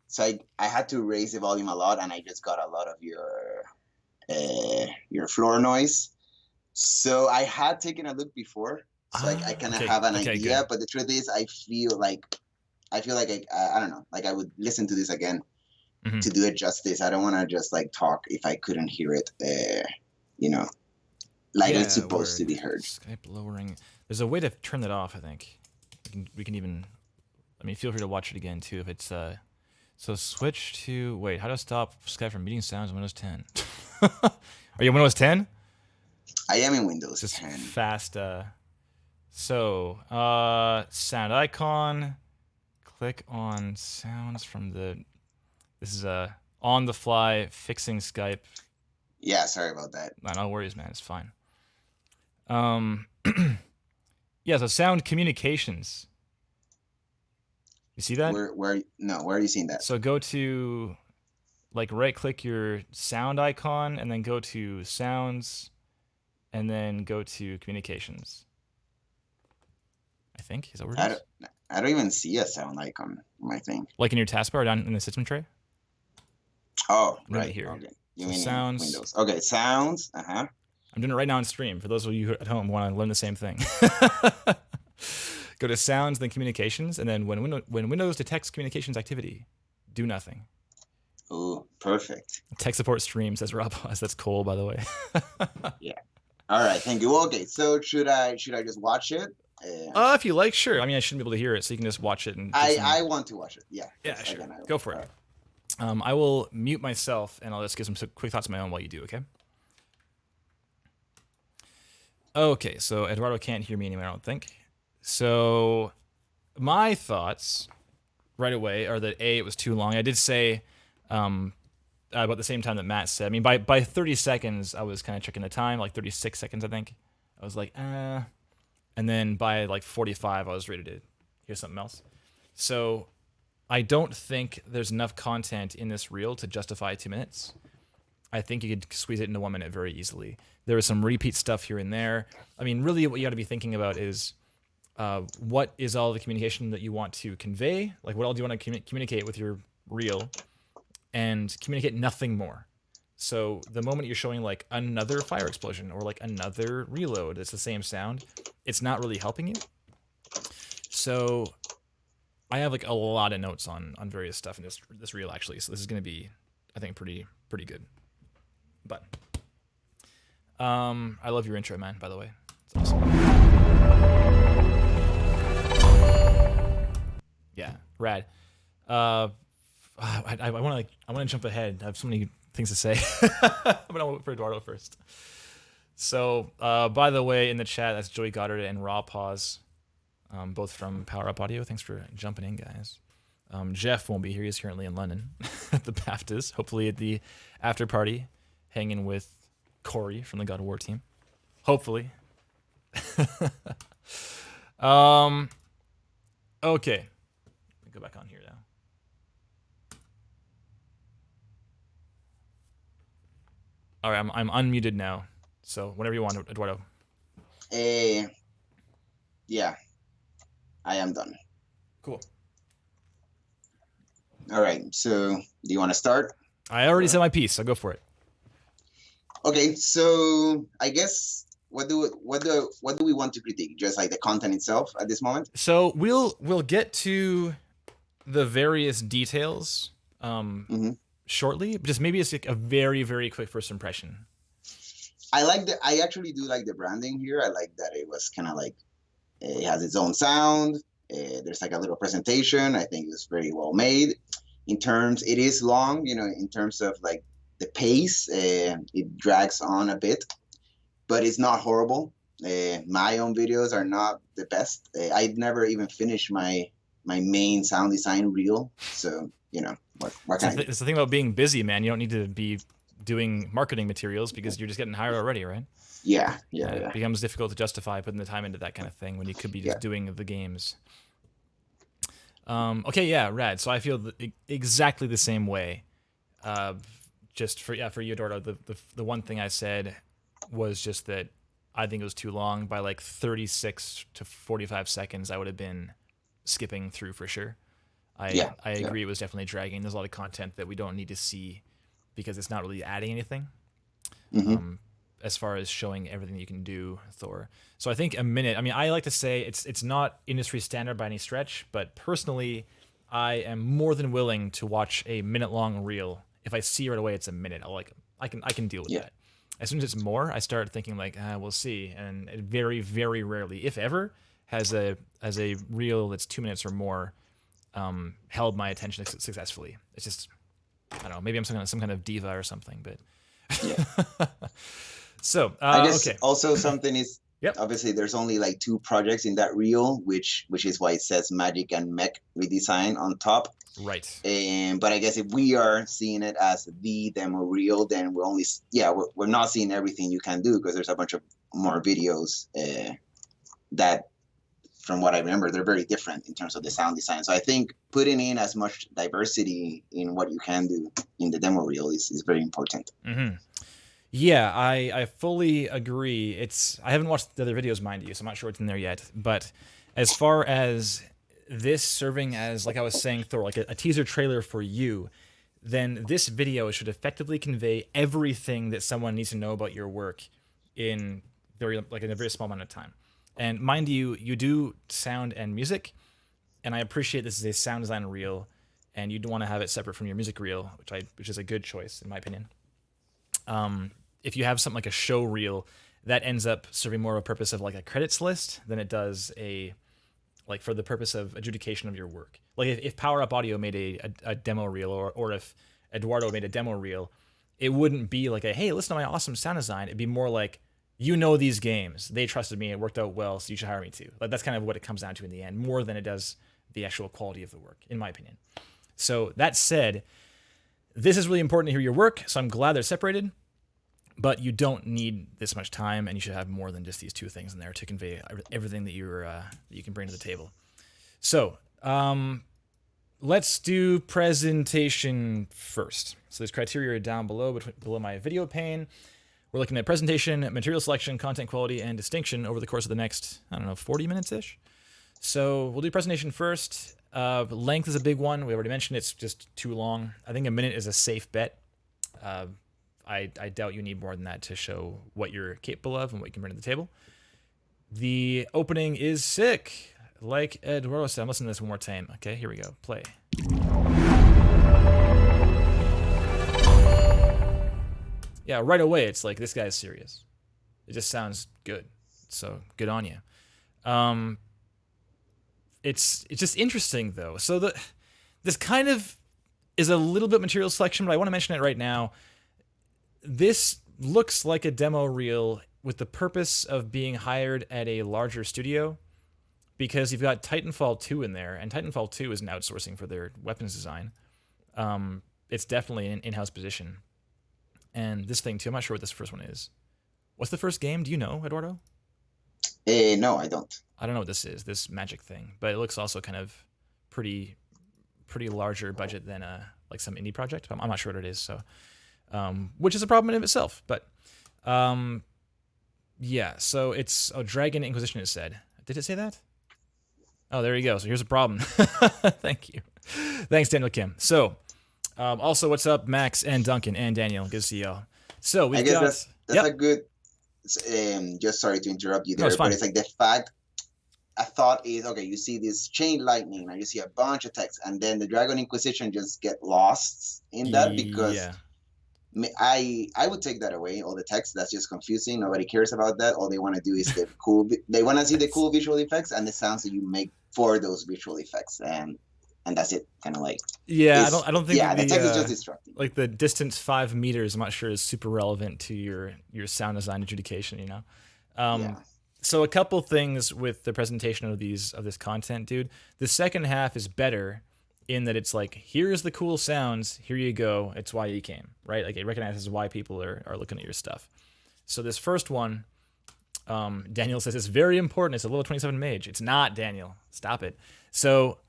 So I had to raise the volume a lot, and I just got a lot of your floor noise. So I had taken a look before, so I kind of have an idea. Good. But the truth is, I feel like I don't know, like I would listen to this again to do it justice. I don't want to just like talk if I couldn't hear it, like it's supposed to be heard. Skype lowering. There's a way to turn that off. I think we can even. I mean, feel free to watch it again too if it's. So switch to wait. How to stop Skype from muting sounds in Windows 10? Are you in Windows 10? I am in Windows 10. Just fast. So sound icon. Click on sounds from the. This is on the fly fixing Skype. Yeah, sorry about that. No worries, man. It's fine. Yeah. So sound communications. You see that? Where are you seeing that? So go to, like, right-click your sound icon, and then go to sounds, and then go to communications. I think is that where it is? I don't even see a sound icon on my thing. Like in your taskbar down in the system tray. Oh, right here. Okay. You so mean sounds. Windows? Okay, sounds. I'm doing it right now on stream. For those of you at home who want to learn the same thing. Go to sounds, then communications, and then when Windows detects communications activity, do nothing. Ooh, perfect. Tech support stream, says Rob. That's Cole, by the way. Yeah. All right, thank you. Okay, so should I just watch it? If you like, sure. I mean, I shouldn't be able to hear it, so you can just watch it. And I want to watch it. Yeah. Yeah, sure. Go for it. Right. I will mute myself, and I'll just give some quick thoughts of my own while you do. Okay. Okay, so Eduardo can't hear me anymore, I don't think. So my thoughts right away are that it was too long. I did say about the same time that Matt said. I mean, by 30 seconds, I was kind of checking the time, like 36 seconds, I think. I was like, And then by like 45, I was ready to hear something else. So I don't think there's enough content in this reel to justify 2 minutes. I think you could squeeze it into 1 minute very easily. There was some repeat stuff here and there. I mean, really what you got to be thinking about is what is all the communication that you want to convey? Like, what all do you want to communicate with your reel? And communicate nothing more. So the moment you're showing like another fire explosion or like another reload, it's the same sound. It's not really helping you. So I have like a lot of notes on various stuff in this reel actually. So this is going to be, I think, pretty good. But I love your intro, man. By the way, it's awesome. Yeah, rad. I want to jump ahead. I have so many things to say. I'm gonna wait for Eduardo first. So, by the way, in the chat, that's Joey Goddard and Raw Pause, both from Power Up Audio. Thanks for jumping in, guys. Jeff won't be here. He's currently in London at the BAFTAs. Hopefully at the after party, hanging with Corey from the God of War team. Hopefully. Okay. Let me go back on here now. All right, I'm unmuted now. So whenever you want, Eduardo. Yeah, I am done. Cool. All right. So, do you want to start? I already said my piece. So go for it. Okay. So I guess what do we want to critique? Just like the content itself at this moment. So we'll get to the various details shortly. Just maybe it's like a very, very quick first impression. I actually do like the branding here. I like that it was kind of like it has its own sound. There's like a little presentation. I think it was very well made. In terms, it is long. In terms of like the pace, it drags on a bit, but it's not horrible. My own videos are not the best. I'd never even finished my main sound design reel. So what can I do? It's the thing about being busy, man. You don't need to be doing marketing materials because you're just getting hired already, right? Yeah. It becomes difficult to justify putting the time into that kind of thing when you could be just doing the games. Okay, yeah, rad. So I feel exactly the same way. Just for you, Eduardo, the one thing I said was just that I think it was too long. By like 36 to 45 seconds, I would have been skipping through for sure. I agree. It was definitely dragging. There's a lot of content that we don't need to see because it's not really adding anything. As far as showing everything you can do, Thor. So I think a minute. I mean, I like to say it's not industry standard by any stretch, but personally, I am more than willing to watch a minute-long reel. If I see right away it's a minute, I can deal with that. As soon as it's more, I start thinking like, we'll see. And it very, very rarely, if ever, has a reel that's 2 minutes or more held my attention successfully. It's just, I don't know, maybe I'm some kind of diva or something, but so I guess okay. also something is obviously there's only like 2 projects in that reel, which is why it says Magic and Mech redesign on top. Right. But I guess if we are seeing it as the demo reel, then we're not seeing everything you can do because there's a bunch of more videos that, from what I remember, they're very different in terms of the sound design. So I think putting in as much diversity in what you can do in the demo reel is very important. Mm-hmm. Yeah, I fully agree. I haven't watched the other videos, mind you, so I'm not sure what's in there yet. But as far as this serving as, like I was saying, Thor, like a teaser trailer for you, then this video should effectively convey everything that someone needs to know about your work in a very small amount of time. And mind you, you do sound and music, and I appreciate this is a sound design reel, and you'd want to have it separate from your music reel, which is a good choice in my opinion. If you have something like a show reel, that ends up serving more of a purpose of like a credits list than it does for the purpose of adjudication of your work. Like if Power Up Audio made a demo reel, or if Eduardo made a demo reel, it wouldn't be like hey, listen to my awesome sound design. It'd be more like, these games, they trusted me, it worked out well, so you should hire me too. Like that's kind of what it comes down to in the end, more than it does the actual quality of the work, in my opinion. So that said, this is really important to hear your work, so I'm glad they're separated. But you don't need this much time, and you should have more than just these 2 things in there to convey everything that you can bring to the table. So let's do presentation first. So there's criteria down below my video pane. We're looking at presentation, material selection, content quality, and distinction over the course of the next, 40 minutes-ish. So we'll do presentation first. Length is a big one. We already mentioned it's just too long. I think a minute is a safe bet. I doubt you need more than that to show what you're capable of and what you can bring to the table. The opening is sick. Like Eduardo said, I'm listening to this one more time. Okay, here we go. Play. Yeah, right away it's like, this guy's serious. It just sounds good. So good on you. It's just interesting though. So this kind of is a little bit material selection, but I want to mention it right now. This looks like a demo reel with the purpose of being hired at a larger studio, because you've got Titanfall 2 in there, and Titanfall 2 isn't outsourcing for their weapons design. It's definitely an in-house position. And this thing too, I'm not sure what this first one is. What's the first game? Do you know, Eduardo? No, I don't. I don't know what this is, this magic thing, but it looks also kind of pretty larger budget than like some indie project. I'm not sure what it is, so which is a problem in of itself. But yeah, so it's Dragon Inquisition, it said. Did it say that? Oh, there you go. So here's a problem. Thank you. Thanks, Daniel Kim. So also, what's up, Max and Duncan and Daniel? Good to see y'all. So we got that's a good. Just sorry to interrupt you there, but it's like the fact. I thought is okay. You see this chain lightning, and you see a bunch of text, and then the Dragon Inquisition just get lost in that because I would take that away. All the text, that's just confusing. Nobody cares about that. All they want to do is the cool. They want to see the cool visual effects and the sounds that you make for those visual effects, and that's it. Kind of like Yeah, I don't think yeah, that the text is just distracting. like the distance 5 meters. I'm not sure is super relevant to your sound design adjudication. You know. Yeah. So a couple things with the presentation of this content, dude. The second half is better in that it's like, here's the cool sounds, here you go, it's why you came, right? Like it recognizes why people are looking at your stuff. So this first one, Daniel says it's very important. It's a level 27 mage. It's not, Daniel. Stop it. So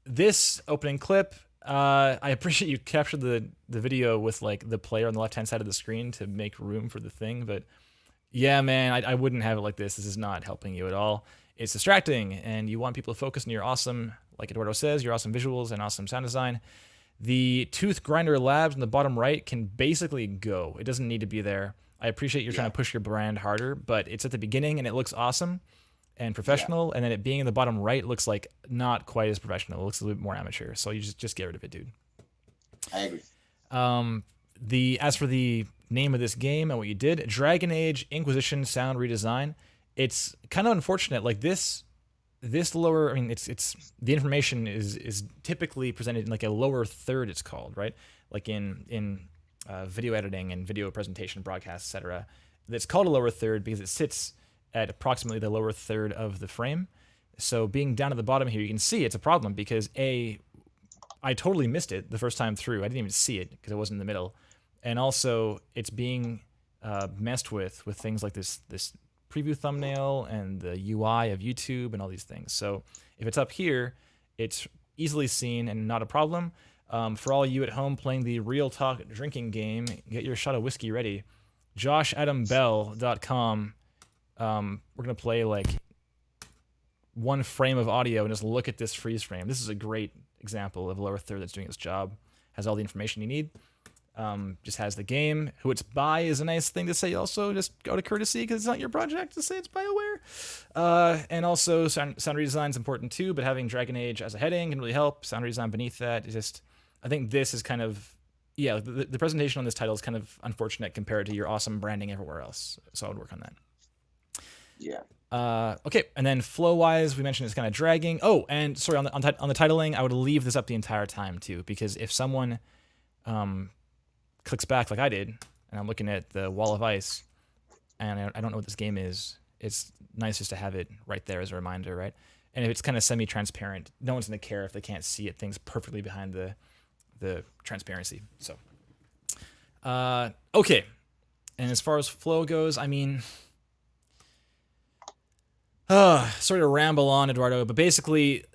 this opening clip, I appreciate you captured the video with like the player on the left-hand side of the screen to make room for the thing, but yeah, man, I wouldn't have it like this. This is not helping you at all. It's distracting, and you want people to focus on your awesome, like Eduardo says, your awesome visuals and awesome sound design. The tooth grinder labs in the bottom right can basically go. It doesn't need to be there. I appreciate you're trying to push your brand harder, but it's at the beginning, and it looks awesome and professional, and then it being in the bottom right looks like not quite as professional. It looks a little bit more amateur, so you just get rid of it, dude. I agree. As for the name of this game and what you did, Dragon Age Inquisition sound redesign. It's kind of unfortunate. Like this lower, I mean, it's the information is typically presented in like a lower third. It's called, right? Like in video editing and video presentation, broadcast, etc. It's called a lower third because it sits at approximately the lower third of the frame. So being down at the bottom here, you can see it's a problem because I totally missed it the first time through. I didn't even see it because it wasn't in the middle. And also, it's being messed with things like this preview thumbnail and the UI of YouTube and all these things. So if it's up here, it's easily seen and not a problem. For all you at home playing the Real Talk drinking game, get your shot of whiskey ready. JoshAdamBell.com. We're going to play like one frame of audio and just look at this freeze frame. This is a great example of a lower third that's doing its job. Has all the information you need. Just has the game. Who it's by is a nice thing to say. Also, just out of courtesy because it's not your project to say it's BioWare. And also, sound redesign is important too. But having Dragon Age as a heading can really help. Sound redesign beneath that is just. I think this is kind of the presentation on this title is kind of unfortunate compared to your awesome branding everywhere else. So I would work on that. Yeah. Okay, and then flow-wise, we mentioned it's kind of dragging. Oh, and sorry, on the titling, I would leave this up the entire time too, because if someone clicks back like I did, and I'm looking at the wall of ice, and I don't know what this game is, it's nice just to have it right there as a reminder, right? And if it's kind of semi-transparent, no one's gonna care if they can't see it. Things perfectly behind the transparency. So, okay. And as far as flow goes, I mean, sorry to ramble on, Eduardo, but basically,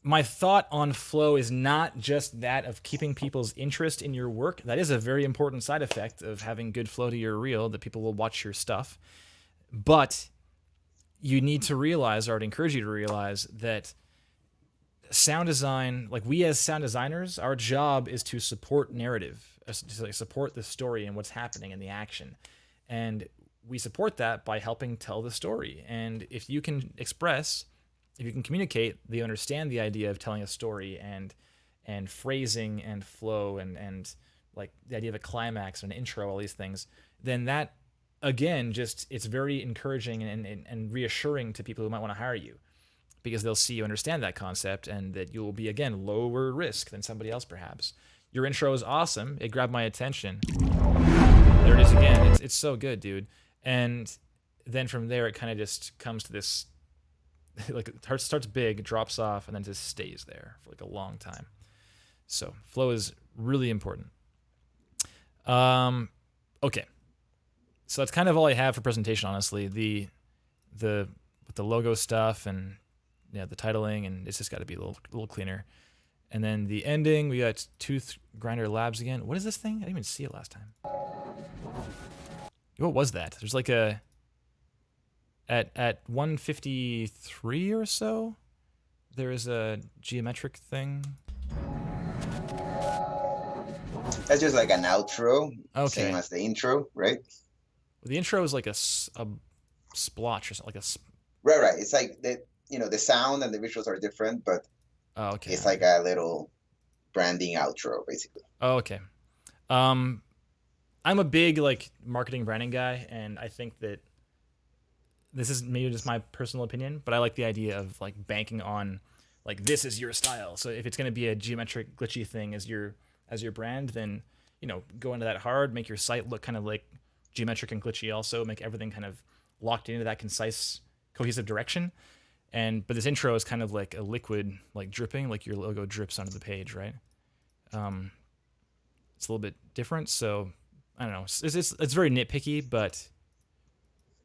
my thought on flow is not just that of keeping people's interest in your work. That is a very important side effect of having good flow to your reel, that people will watch your stuff. But you need to realize, or I'd encourage you to realize, that sound design, like we as sound designers, our job is to support narrative, to support the story and what's happening in the action. And we support that by helping tell the story. And if you can express, if you can communicate that you understand the idea of telling a story and phrasing and flow and like the idea of a climax and an intro, all these things, then that, again, just it's very encouraging and reassuring to people who might want to hire you, because they'll see you understand that concept and that you'll be, again, lower risk than somebody else perhaps. Your intro is awesome. It grabbed my attention. There it is again. It's so good, dude. And then from there, it kind of just comes to this, like it starts big, drops off, and then just stays there for like a long time. So flow is really important. Okay. So that's kind of all I have for presentation, honestly. The with the logo stuff and the titling, and it's just got to be a little cleaner. And then the ending, we got Tooth Grinder Labs again. What is this thing? I didn't even see it last time. What was that? There's like a at 153 or so, there is a geometric thing. That's just like an outro, Okay. same as the intro, right? The intro is like a splotch or something, like a. Right. It's like the sound and the visuals are different, but it's like a little branding outro, basically. Oh, okay. I'm a big like marketing branding guy, and I think that this is maybe just my personal opinion, but I like the idea of like banking on like this is your style. So if it's going to be a geometric glitchy thing as your brand, then go into that hard, make your site look kind of like geometric and glitchy, also make everything kind of locked into that concise cohesive direction. But this intro is kind of like a liquid, like dripping, like your logo drips onto the page, right? It's a little bit different, so I don't know. It's very nitpicky, but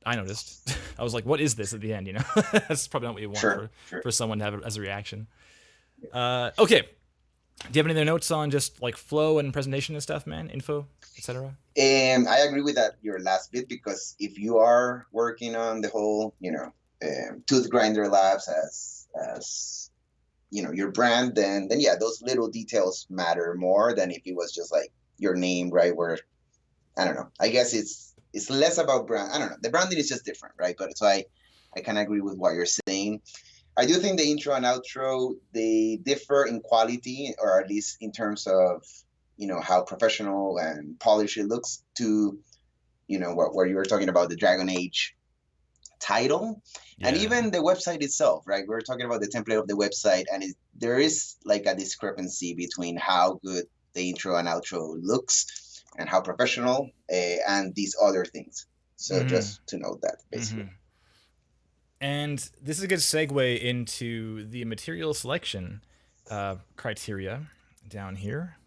I noticed. I was like, "What is this?" at the end. That's probably not what you want for someone to have as a reaction. Okay. Do you have any other notes on just like flow and presentation and stuff, man? Info, etc. I agree with that your last bit, because if you are working on the whole, tooth grinder labs as your brand, then yeah, those little details matter more than if it was just like your name, right? Where I don't know. I guess it's less about brand. I don't know. The branding is just different, right? But so I kind of agree with what you're saying. I do think the intro and outro, they differ in quality, or at least in terms of how professional and polished it looks to where you were talking about the Dragon Age title, and even the website itself, right? We were talking about the template of the website, and there is like a discrepancy between how good the intro and outro looks and how professional and these other things. So just to note that, basically. And this is a good segue into the material selection criteria down here.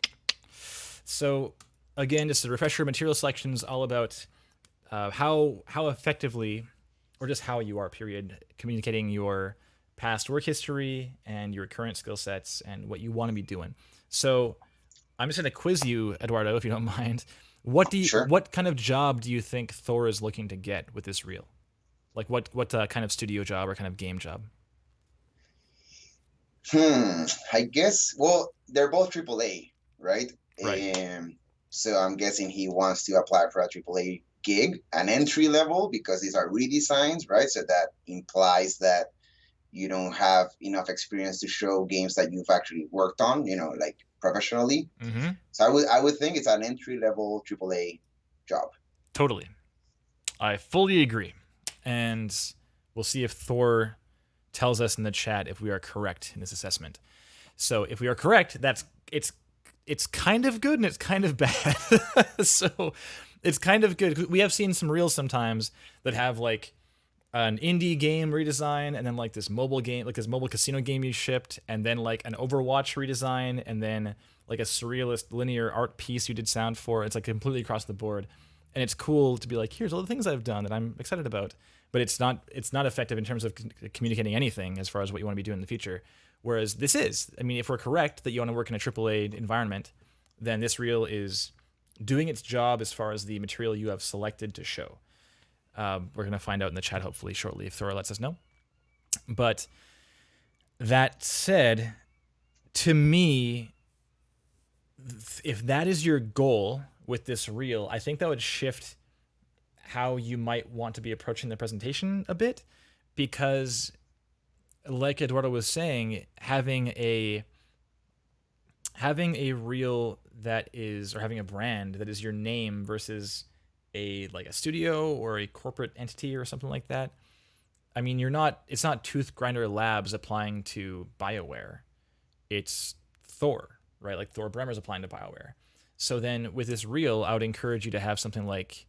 So again, just a refresher, material selection is all about how effectively, or just how you are, period, communicating your past work history and your current skill sets and what you want to be doing. So I'm just going to quiz you, Eduardo, if you don't mind. What kind of job do you think Thor is looking to get with this reel? Like what kind of studio job or kind of game job? I guess, well, they're both AAA, right? Right. So I'm guessing he wants to apply for a AAA gig, an entry level, because these are redesigns, right? So that implies that you don't have enough experience to show games that you've actually worked on, like professionally. Mm-hmm. So I would think it's an entry level AAA job. Totally. I fully agree. And we'll see if Thor tells us in the chat if we are correct in this assessment. So if we are correct, it's kind of good and it's kind of bad. So it's kind of good. We have seen some reels sometimes that have like an indie game redesign, and then like this mobile game, like this mobile casino game you shipped, and then like an Overwatch redesign, and then like a surrealist linear art piece you did sound for. It's like completely across the board. And it's cool to be like, here's all the things I've done that I'm excited about. But it's not effective in terms of communicating anything as far as what you want to be doing in the future. Whereas this is, I mean, if we're correct that you want to work in a AAA environment, then this reel is doing its job as far as the material you have selected to show. We're going to find out in the chat hopefully shortly if Thor lets us know. But that said, to me, if that is your goal with this reel, I think that would shift how you might want to be approaching the presentation a bit, because like Eduardo was saying, having a reel that is, or having a brand that is your name versus a studio or a corporate entity or something like that. I mean, it's not Tooth Grinder Labs applying to BioWare. It's Thor, right? Like Thor Bremer is applying to BioWare. So then with this reel, I would encourage you to have something like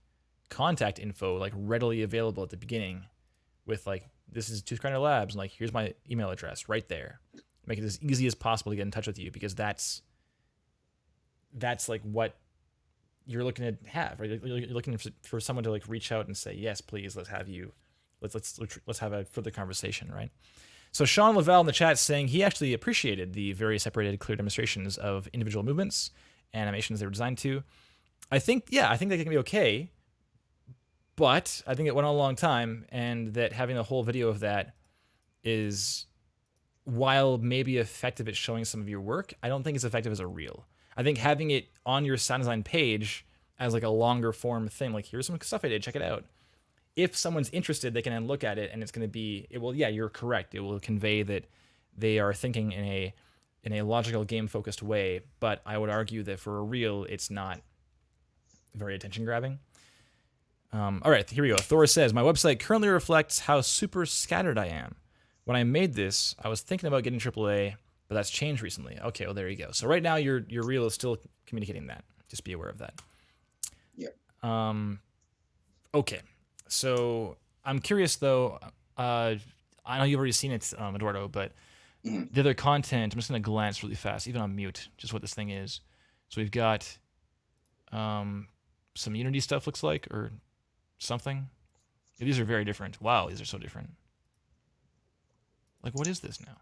contact info, like readily available at the beginning with like, this is Tooth Grinder Labs, and like, here's my email address right there. Make it as easy as possible to get in touch with you, because that's like what you're looking to have, right? You're looking for someone to like reach out and say, yes, please, let's have a further conversation, right? So Sean Lavelle in the chat saying he actually appreciated the very separated, clear demonstrations of individual movements, animations they were designed to. I think they can be okay, but I think it went on a long time, and that having a whole video of that is, while maybe effective at showing some of your work, I don't think it's effective as a reel. I think having it on your sound design page as like a longer form thing, like here's some stuff I did, check it out. If someone's interested, they can then look at it, and it's going to be, you're correct. It will convey that they are thinking in a logical game focused way. But I would argue that for a reel, it's not very attention grabbing. All right, here we go. Thor says, my website currently reflects how super scattered I am. When I made this, I was thinking about getting AAA, but that's changed recently. Okay, well, there you go. So right now, your reel is still communicating that. Just be aware of that. Yeah. Okay, so I'm curious, though. I know you've already seen it, Eduardo, but the other content, I'm just going to glance really fast, even on mute, just what this thing is. So we've got some Unity stuff, looks like, or something. Yeah, these are very different. Wow, these are so different. Like, what is this now?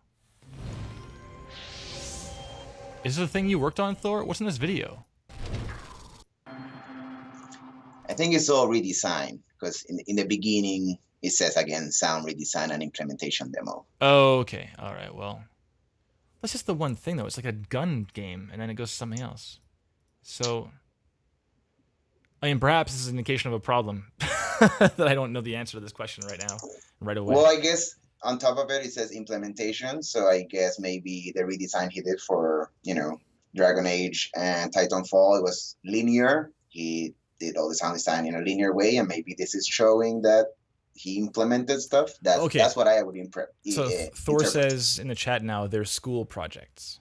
Is this a thing you worked on, Thor? What's in this video? I think it's all redesigned because in the beginning it says again sound redesign and implementation demo. Oh, okay. All right, well. That's just the one thing, though. It's like a gun game, and then it goes to something else. So, I mean, perhaps this is an indication of a problem that I don't know the answer to this question right now, right away. Well, I guess on top of it, it says implementation. So I guess maybe the redesign he did for, Dragon Age and Titanfall, it was linear. He did all the sound design in a linear way, and maybe this is showing that he implemented stuff. That's what I would So Thor says in the chat now, they're school projects.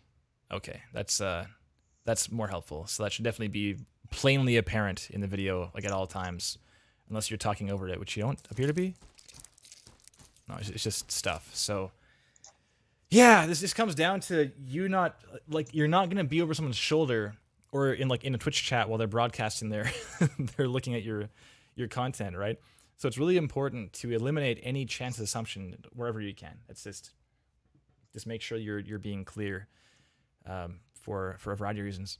Okay, that's more helpful. So that should definitely be plainly apparent in the video, like at all times, unless you're talking over it, which you don't appear to be. No, it's just stuff. So yeah, this just comes down to you're not gonna be over someone's shoulder or in a Twitch chat while they're broadcasting they're looking at your content, right? So it's really important to eliminate any chance of assumption wherever you can. It's just make sure you're being clear for a variety of reasons.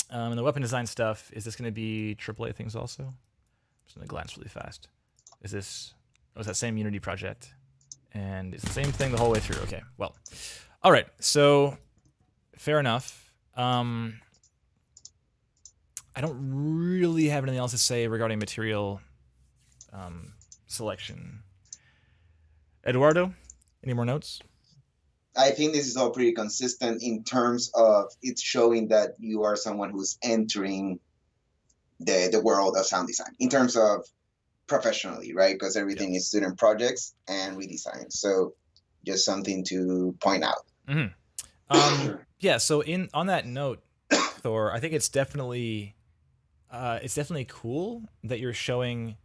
And the weapon design stuff, is this going to be AAA things also? I'm just going to glance really fast. Is this... Oh, it's that same Unity project. And it's the same thing the whole way through. Okay, well. All right, so fair enough. I don't really have anything else to say regarding material selection. Eduardo, any more notes? I think this is all pretty consistent in terms of it's showing that you are someone who's entering the world of sound design in terms of professionally, right? Because everything is student projects and redesign. So just something to point out. Mm-hmm. Yeah. So on that note, Thor, I think it's definitely cool that you're showing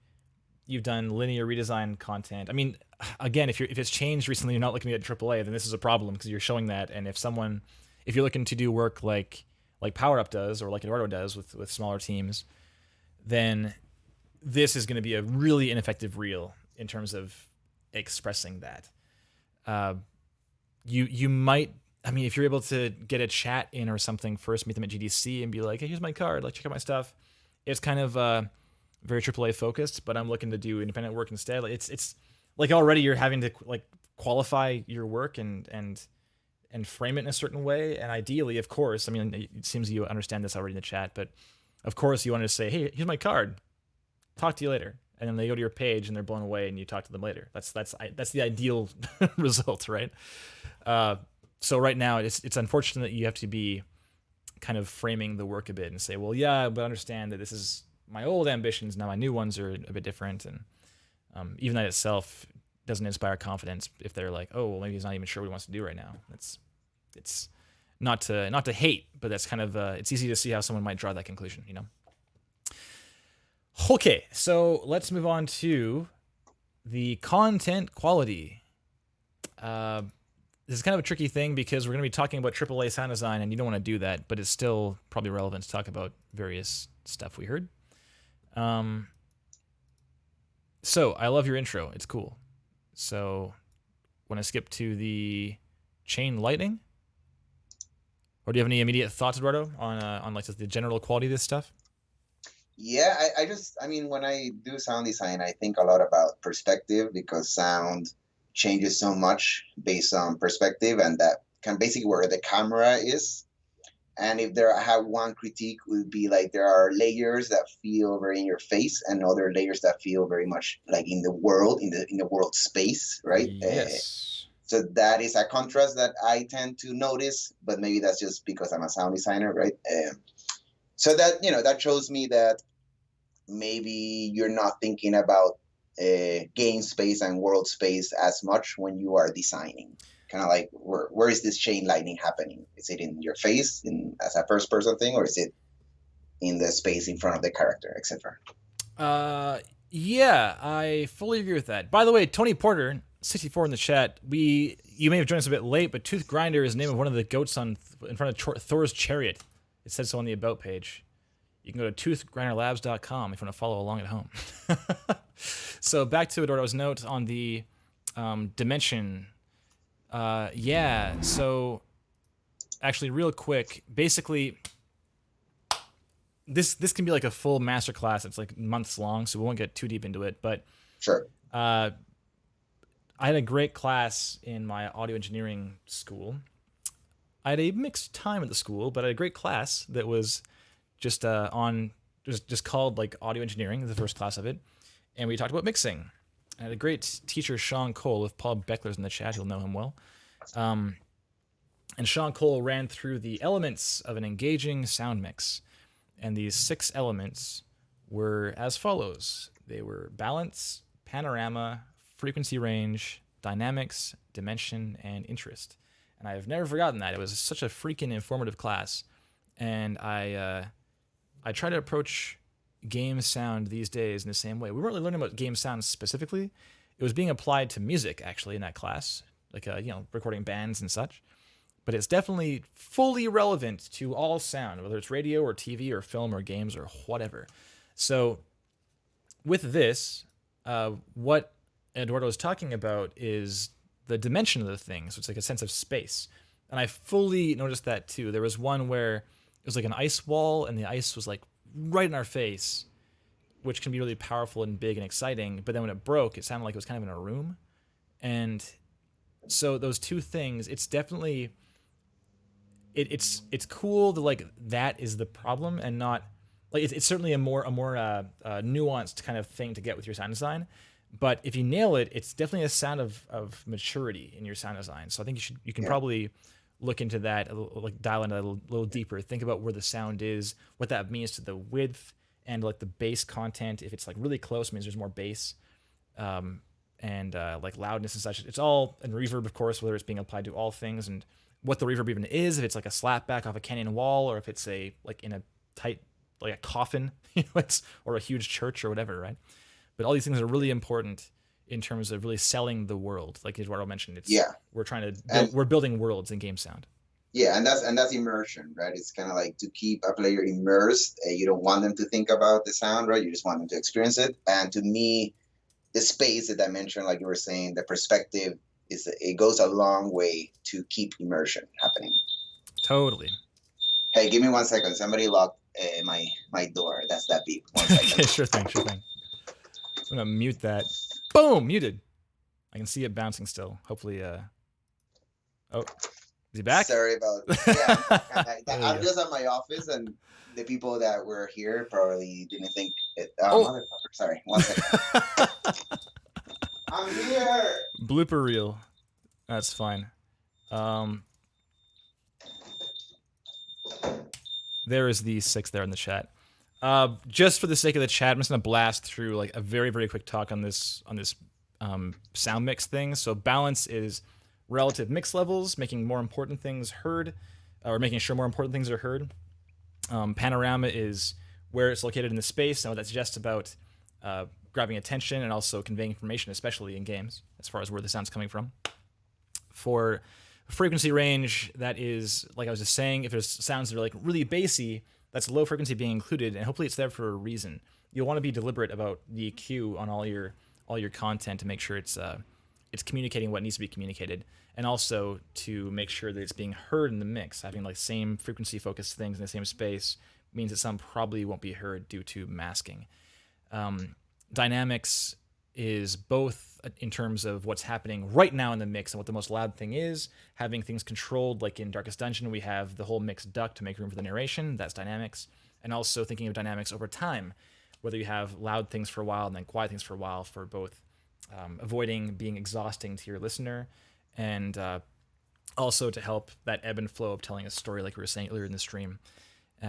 you've done linear redesign content. I mean, again, if it's changed recently, you're not looking at AAA, then this is a problem because you're showing that. And if you're looking to do work like Power Up does or like Eduardo does with smaller teams, then this is going to be a really ineffective reel in terms of expressing that. You might, I mean, if you're able to get a chat in or something first, meet them at GDC and be like, hey, here's my card, like check out my stuff. It's kind of very AAA focused, but I'm looking to do independent work instead. Like it's like already you're having to like qualify your work and frame it in a certain way. And ideally, of course, I mean, it seems you understand this already in the chat, but of course you want to say, hey, here's my card. Talk to you later. And then they go to your page and they're blown away and you talk to them later. That's the ideal result, right? So right now it's unfortunate that you have to be kind of framing the work a bit and say, well, yeah, but understand that this is my old ambitions. Now my new ones are a bit different. And even that itself doesn't inspire confidence if they're like, oh, well, maybe he's not even sure what he wants to do right now. It's not to hate, but that's kind of, it's easy to see how someone might draw that conclusion, you know? Okay, so let's move on to the content quality. This is kind of a tricky thing because we're going to be talking about AAA sound design, and you don't want to do that, but it's still probably relevant to talk about various stuff we heard. So I love your intro; it's cool. So, want to skip to the chain lightning, or do you have any immediate thoughts, Eduardo, on like just the general quality of this stuff? Yeah, I mean, when I do sound design, I think a lot about perspective because sound changes so much based on perspective, and that can basically where the camera is. And if I have one critique, would be like there are layers that feel very in your face, and other layers that feel very much like in the world, in the world space, right? Yes. So that is a contrast that I tend to notice, but maybe that's just because I'm a sound designer, right? So that that shows me that maybe you're not thinking about game space and world space as much when you are designing. Kind of like, where is this chain lightning happening? Is it in your face as a first person thing, or is it in the space in front of the character, etc.? Yeah, I fully agree with that. By the way, Tony Porter, 64 in the chat. You may have joined us a bit late, but Tooth Grinder is the name of one of the goats in front of Thor's chariot. It says so on the about page. You can go to toothgrinderlabs.com if you want to follow along at home. So back to Eduardo's note on the dimension. Yeah, so actually real quick, basically this can be like a full masterclass. It's like months long, so we won't get too deep into it. But Sure. I had a great class in my audio engineering school. I had a mixed time at the school, but I had a great class that was just just called like audio engineering, the first class of it, and we talked about mixing. I had a great teacher, Sean Cole. If Paul Beckler's in the chat, you'll know him well. And Sean Cole ran through the elements of an engaging sound mix. And these 6 elements were as follows. They were balance, panorama, frequency range, dynamics, dimension, and interest. And I've never forgotten that. It was such a freaking informative class. And I try to approach game sound these days in the same way. We weren't really learning about game sound specifically. It was being applied to music, actually, in that class, like recording bands and such. But it's definitely fully relevant to all sound, whether it's radio or TV or film or games or whatever. So with this, what Eduardo was talking about is the dimension of the thing. So it's like a sense of space. And I fully noticed that too. There was one where it was like an ice wall and the ice was like right in our face, which can be really powerful and big and exciting. But then when it broke, it sounded like it was kind of in a room. And so those two things, it's definitely... It's cool that like that is the problem and not like it's certainly a more nuanced kind of thing to get with your sound design, but if you nail it, it's definitely a sound of maturity in your sound design. So I think you can probably look into that, like dial into that a little deeper. Think about where the sound is, what that means to the width and like the bass content. If it's like really close, it means there's more bass, and like loudness and such. It's all in reverb, of course, whether it's being applied to all things and what the reverb even is, if it's like a slap back off a canyon wall or if it's like in a tight, like a coffin, or a huge church or whatever, right? But all these things are really important in terms of really selling the world. Like Eduardo mentioned, we're building worlds in game sound. Yeah, and that's immersion, right? It's kind of like to keep a player immersed. You don't want them to think about the sound, right? You just want them to experience it. And to me, the space, the dimension, like you were saying, the perspective, it goes a long way to keep immersion happening. Totally. Hey, give me 1 second. Somebody locked my door. That's that beep. 1 second. Okay, sure thing. I'm gonna mute that. Boom, muted. I can see it bouncing still. Hopefully, oh, is he back? Sorry about that. Yeah, I'm just at my office, and the people that were here probably didn't think it. Motherfucker. Sorry. 1 second. I'm here. Blooper reel. That's fine. There is the 6 there in the chat. Just for the sake of the chat, I'm just gonna blast through like a very, very quick talk on this sound mix thing. So balance is relative mix levels, making more important things heard, or making sure more important things are heard. Panorama is where it's located in the space and what that suggests about grabbing attention and also conveying information, especially in games, as far as where the sound's coming from. For frequency range, that is, like I was just saying, if there's sounds that are like really bassy, that's low frequency being included, and hopefully it's there for a reason. You'll want to be deliberate about the EQ on all your content to make sure it's communicating what needs to be communicated, and also to make sure that it's being heard in the mix. Having like same frequency focused things in the same space means that some probably won't be heard due to masking. Dynamics is both in terms of what's happening right now in the mix and what the most loud thing is, having things controlled, like in Darkest Dungeon, we have the whole mix duct to make room for the narration, that's dynamics, and also thinking of dynamics over time, whether you have loud things for a while and then quiet things for a while, for both avoiding being exhausting to your listener and also to help that ebb and flow of telling a story, like we were saying earlier in the stream.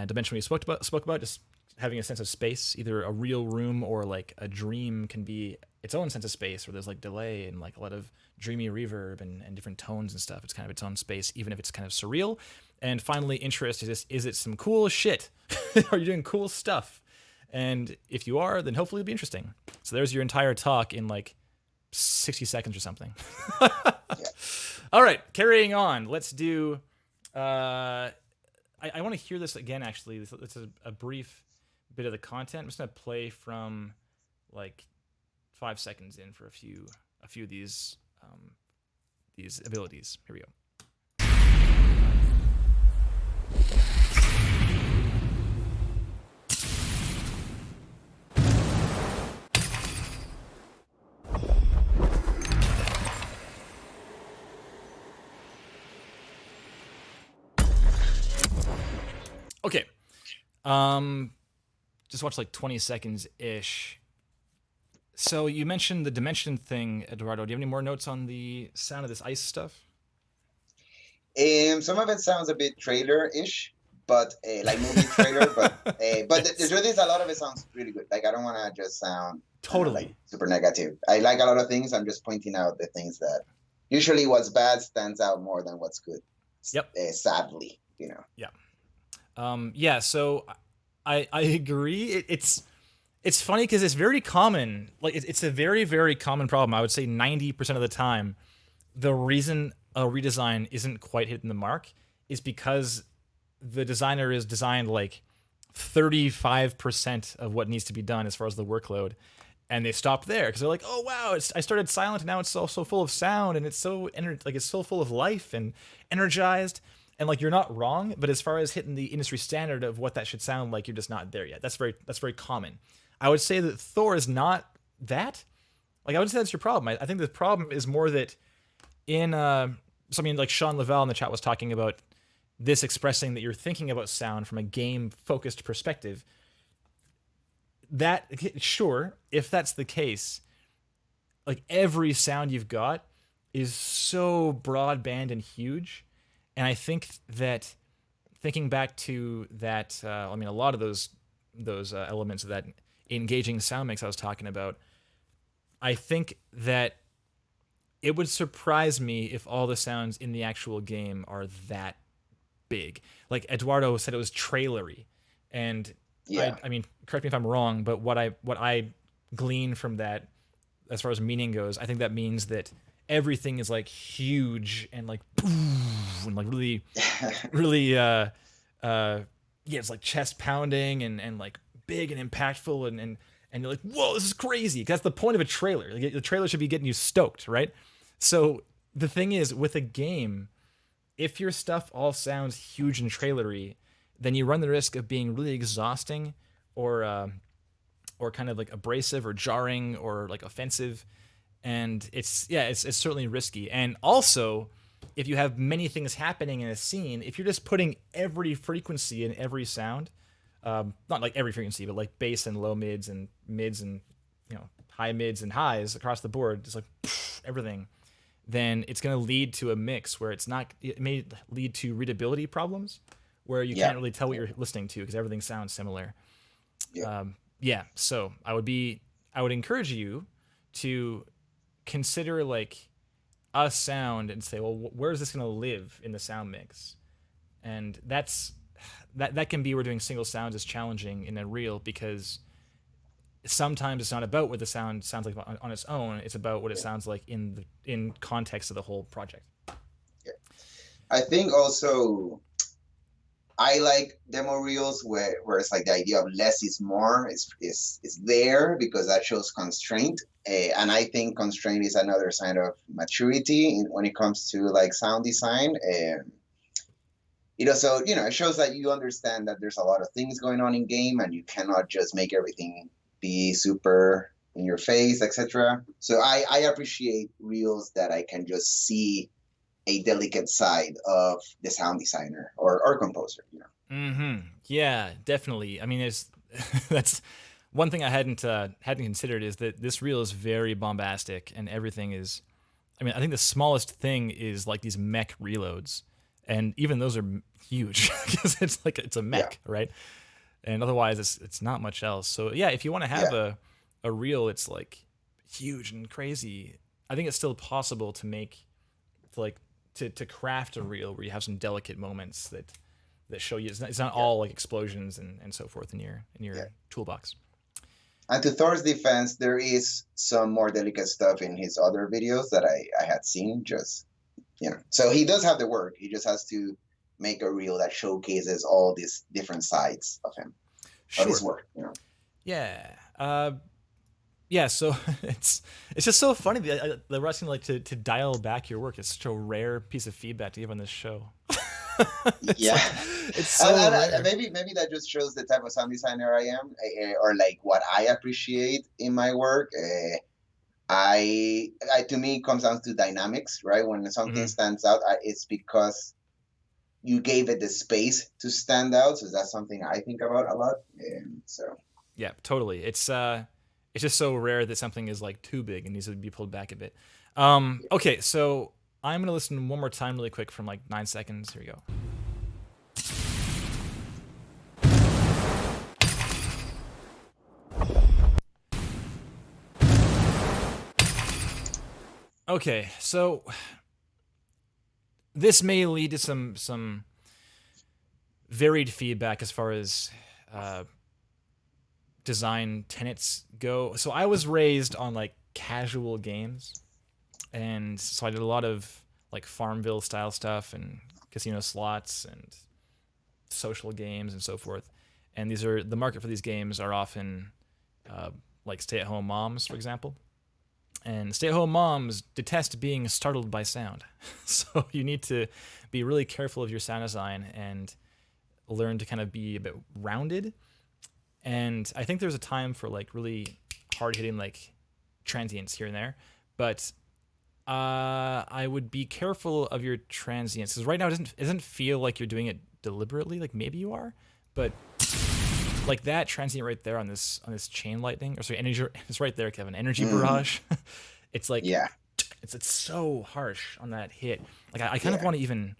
Dimension we spoke about, just having a sense of space, either a real room or like a dream can be its own sense of space where there's like delay and like a lot of dreamy reverb and different tones and stuff. It's kind of its own space, even if it's kind of surreal. And finally, interest is it some cool shit? Are you doing cool stuff? And if you are, then hopefully it'll be interesting. So there's your entire talk in like 60 seconds or something. All right, carrying on. Let's do. I want to hear this again. Actually, this is a brief bit of the content. I'm just gonna play from like 5 seconds in for a few of these abilities. Here we go. Okay. Just watch like 20 seconds ish. So you mentioned the dimension thing, Eduardo. Do you have any more notes on the sound of this ice stuff? Some of it sounds a bit trailer-ish, but like movie trailer. But the truth is, a lot of it sounds really good. Like I don't want to just sound Totally like super negative. I like a lot of things. I'm just pointing out the things that usually what's bad stands out more than what's good. Yep. Sadly, you know. Yeah. Yeah. So I agree. It's funny because it's very common. Like it's a very, very common problem. I would say 90% of the time, the reason a redesign isn't quite hitting the mark is because the designer is designed like 35% of what needs to be done as far as the workload, and they stopped there because they're like, oh wow, I started silent and now it's so full of sound and it's so it's so full of life and energized. And like you're not wrong, but as far as hitting the industry standard of what that should sound like, you're just not there yet. That's very common. I would say that Thor is not that. Like I would say that's your problem. I think the problem is more that in something like Sean Lavelle in the chat was talking about this expressing that you're thinking about sound from a game focused perspective. That sure, if that's the case, like every sound you've got is so broadband and huge. And I think that thinking back to that, I mean, a lot of those elements of that engaging sound mix I was talking about, I think that it would surprise me if all the sounds in the actual game are that big. Like Eduardo said, it was trailery, and yeah. I mean, correct me if I'm wrong, but what I glean from that, as far as meaning goes, I think that means that everything is like huge and like and like really yeah, it's like chest pounding and like big and impactful and you're like, whoa, this is crazy. That's the point of a trailer. Like, the trailer should be getting you stoked, right? So the thing is, with a game, if your stuff all sounds huge and trailery, then you run the risk of being really exhausting or kind of like abrasive or jarring or like offensive. And it's certainly risky. And also, if you have many things happening in a scene, if you're just putting every frequency in every sound, not like every frequency, but like bass and low mids and high mids and highs across the board, just like everything, then it's going to lead to a mix where it may lead to readability problems where you can't really tell what you're listening to because everything sounds similar. So I would encourage you to consider like a sound and say, well, where is this going to live in the sound mix? And that can be where doing single sounds is challenging in a reel, because sometimes it's not about what the sound sounds like on its own. It's about what it sounds like in context of the whole project. Yeah. I think also I like demo reels where it's like the idea of less is more is there, because that shows constraint. And I think constraint is another sign of maturity when it comes to like sound design. It also, it shows that you understand that there's a lot of things going on in game and you cannot just make everything be super in your face, etc. So I appreciate reels that I can just see a delicate side of the sound designer or composer, Yeah, definitely. I mean, that's one thing I hadn't considered, is that this reel is very bombastic and everything is. I mean, I think the smallest thing is like these mech reloads, and even those are huge because it's a mech, right? and otherwise it's not much else. So yeah, if you want to have Yeah. a reel, it's like huge and crazy. I think it's still possible to make to craft a reel where you have some delicate moments that show you it's not all like explosions and so forth in your Yeah. toolbox. And to Thor's defense, there is some more delicate stuff in his other videos that I had seen. Just so he does have the work. He just has to make a reel that showcases all these different sides of him, of his work. Yeah. Yeah, so it's just so funny that we're asking like to dial back your work. It's such a rare piece of feedback to give on this show. It's so rare. Maybe that just shows the type of sound designer I am, or like what I appreciate in my work. I to me it comes down to dynamics, right? When something stands out, it's because you gave it the space to stand out. So that's something I think about a lot. Yeah, totally. It's just so rare that something is like too big and needs to be pulled back a bit. Okay, so I'm gonna listen one more time really quick from like 9 seconds. Here we go. Okay, so this may lead to some varied feedback as far as design tenets go. So I was raised on like casual games, and so I did a lot of like Farmville style stuff and casino slots and social games and so forth. And the market for these games are often like stay-at-home moms, for example. And stay-at-home moms detest being startled by sound. So you need to be really careful of your sound design and learn to kind of be a bit rounded. And I think there's a time for like really hard-hitting like transients here and there. But I would be careful of your transients, because right now it doesn't feel like you're doing it deliberately. Like maybe you are, but like that transient right there on this chain lightning, or sorry, energy. It's right there, Kevin. Energy barrage. It's like it's so harsh on that hit. Like I kind of want to even.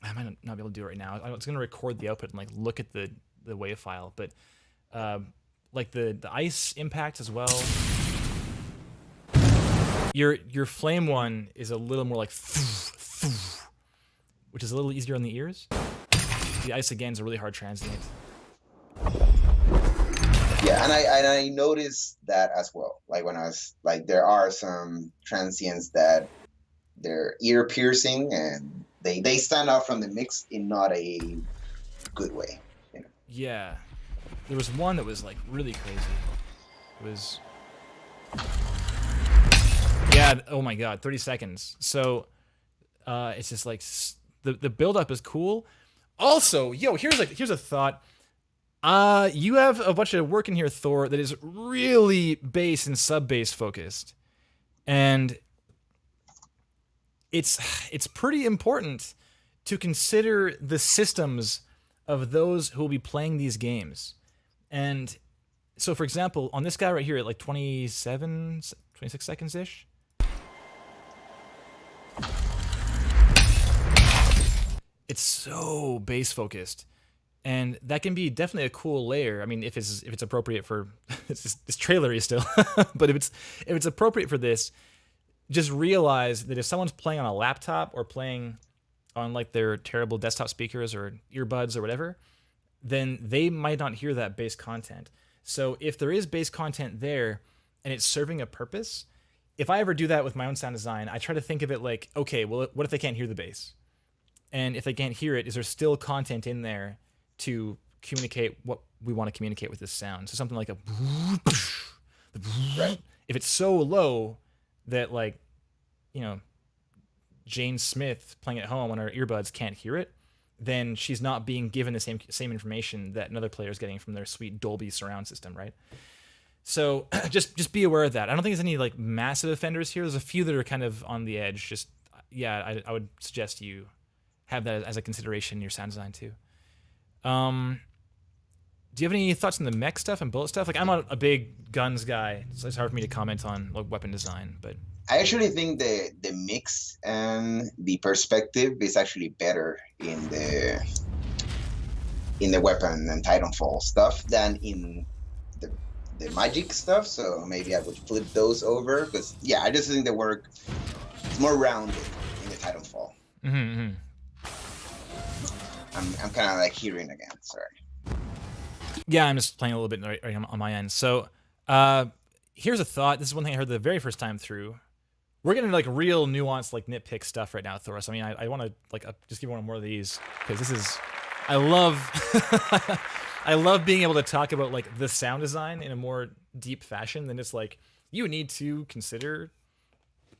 I might not be able to do it right now. I was going to record the output and like look at the wave file, but like the ice impact as well. Your flame one is a little more like, which is a little easier on the ears. The ice again is a really hard transient. Yeah, and I noticed that as well. Like when I was like, there are some transients that they're ear piercing and they stand out from the mix in not a good way. Yeah, there was one that was like really crazy. It was. Yeah, oh my god, 30 seconds. So it's just like the build up is cool. Also, here's a thought. You have a bunch of work in here, Thor, that is really bass and sub-bass focused. And it's pretty important to consider the systems of those who will be playing these games. And so, for example, on this guy right here at like 26 seconds-ish, it's so bass focused, and that can be definitely a cool layer. I mean, if it's appropriate for it's trailery still, but if it's appropriate for this, just realize that if someone's playing on a laptop or playing on like their terrible desktop speakers or earbuds or whatever, then they might not hear that bass content. So if there is bass content there and it's serving a purpose, if I ever do that with my own sound design, I try to think of it like, okay, well, what if they can't hear the bass? And if they can't hear it, is there still content in there to communicate what we want to communicate with this sound? So something like a... Right. If it's so low that, like, Jane Smith playing at home on her earbuds can't hear it, then she's not being given the same information that another player is getting from their sweet Dolby surround system, right? So just be aware of that. I don't think there's any like massive offenders here. There's a few that are kind of on the edge. Just I would suggest you have that as a consideration in your sound design too. Do you have any thoughts on the mech stuff and bullet stuff? Like, I'm not a big guns guy, so it's hard for me to comment on like weapon design. But I actually think the mix and the perspective is actually better in in the weapon and Titanfall stuff than in the magic stuff. So maybe I would flip those over because I just think the work is more rounded in the Titanfall. Mm-hmm. I'm kind of like hearing again. Sorry. Yeah, I'm just playing a little bit right on my end. So here's a thought. This is one thing I heard the very first time through. We're getting like real nuanced, like nitpick stuff right now, Thor. So I mean, I want to like just give one more of these because this is, I love, I love being able to talk about like the sound design in a more deep fashion than just like you need to consider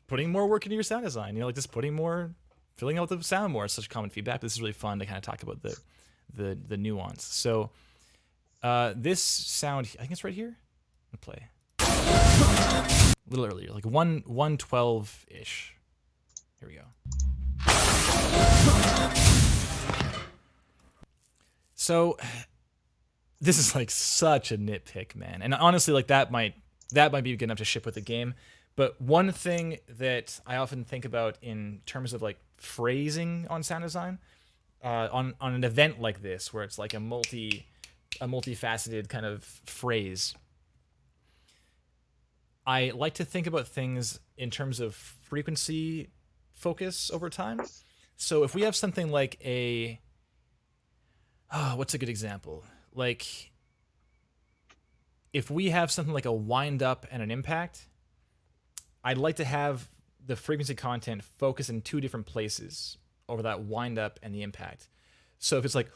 putting more work into your sound design. You know, like just filling out the sound more. It's such common feedback. This is really fun to kind of talk about the nuance. So this sound, I think it's right here. I'll play. A little earlier, like 112-ish. Here we go. So this is like such a nitpick, man. And honestly, like that might be good enough to ship with the game. But one thing that I often think about in terms of like phrasing on sound design, on an event like this, where it's like a multifaceted kind of phrase, I like to think about things in terms of frequency focus over time. So if we have something like what's a good example? Like if we have something like a wind up and an impact, I'd like to have the frequency content focus in two different places over that wind up and the impact. So if it's like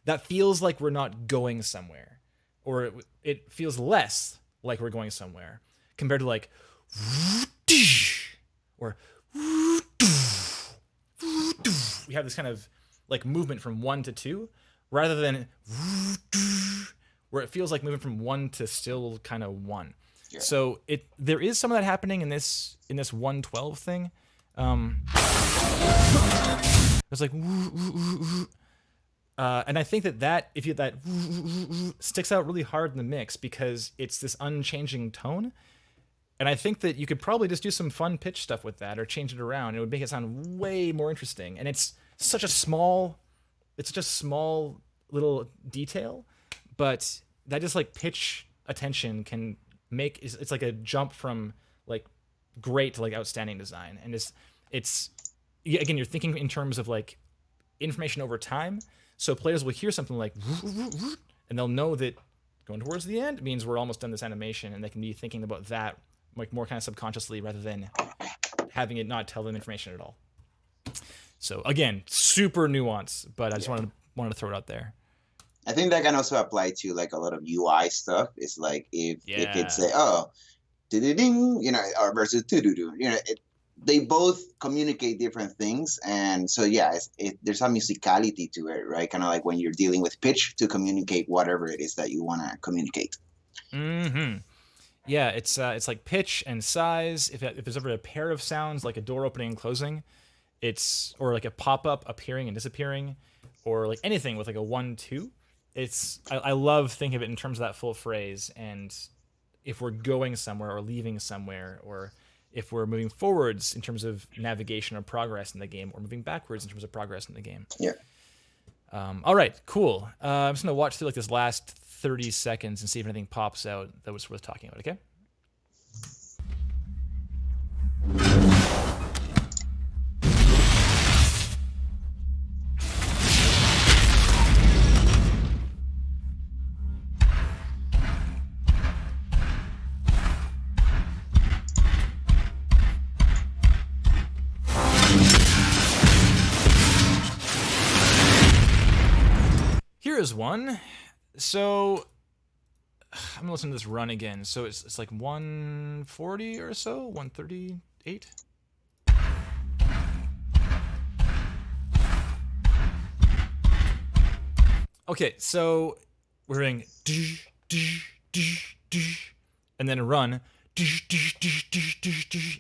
that feels like we're not going somewhere. Or it feels less like we're going somewhere compared to like or we have this kind of like movement from 1 to 2 rather than where it feels like moving from 1 to still kind of 1. Yeah. So there is some of that happening in this 112 thing. It's like and I think that if that sticks out really hard in the mix because it's this unchanging tone. And I think that you could probably just do some fun pitch stuff with that or change it around. It would make it sound way more interesting. And it's such a small little detail, but that just like pitch attention can make, it's like a jump from like great to like outstanding design. And it's again, you're thinking in terms of like information over time. So players will hear something like, and they'll know that going towards the end means we're almost done this animation, and they can be thinking about that like more kind of subconsciously rather than having it not tell them information at all. So again, super nuanced, but I just wanted to throw it out there. I think that can also apply to like a lot of UI stuff. It's like if it say, ding, or versus do, they both communicate different things, and so there's a musicality to it, right? Kind of like when you're dealing with pitch to communicate whatever it is that you want to communicate. Mm-hmm. Yeah, it's like pitch and size. If there's ever a pair of sounds like a door opening and closing, or like a pop-up appearing and disappearing, or like anything with like a 1-2. I love thinking of it in terms of that full phrase, and if we're going somewhere or leaving somewhere, or if we're moving forwards in terms of navigation or progress in the game, or moving backwards in terms of progress in the game. Yeah. All right, cool. I'm just going to watch through like this last 30 seconds and see if anything pops out that was worth talking about, okay? Here's one. So I'm gonna listen to this run again. So it's like 140 or so, 138. Okay, so we're hearing and then a run.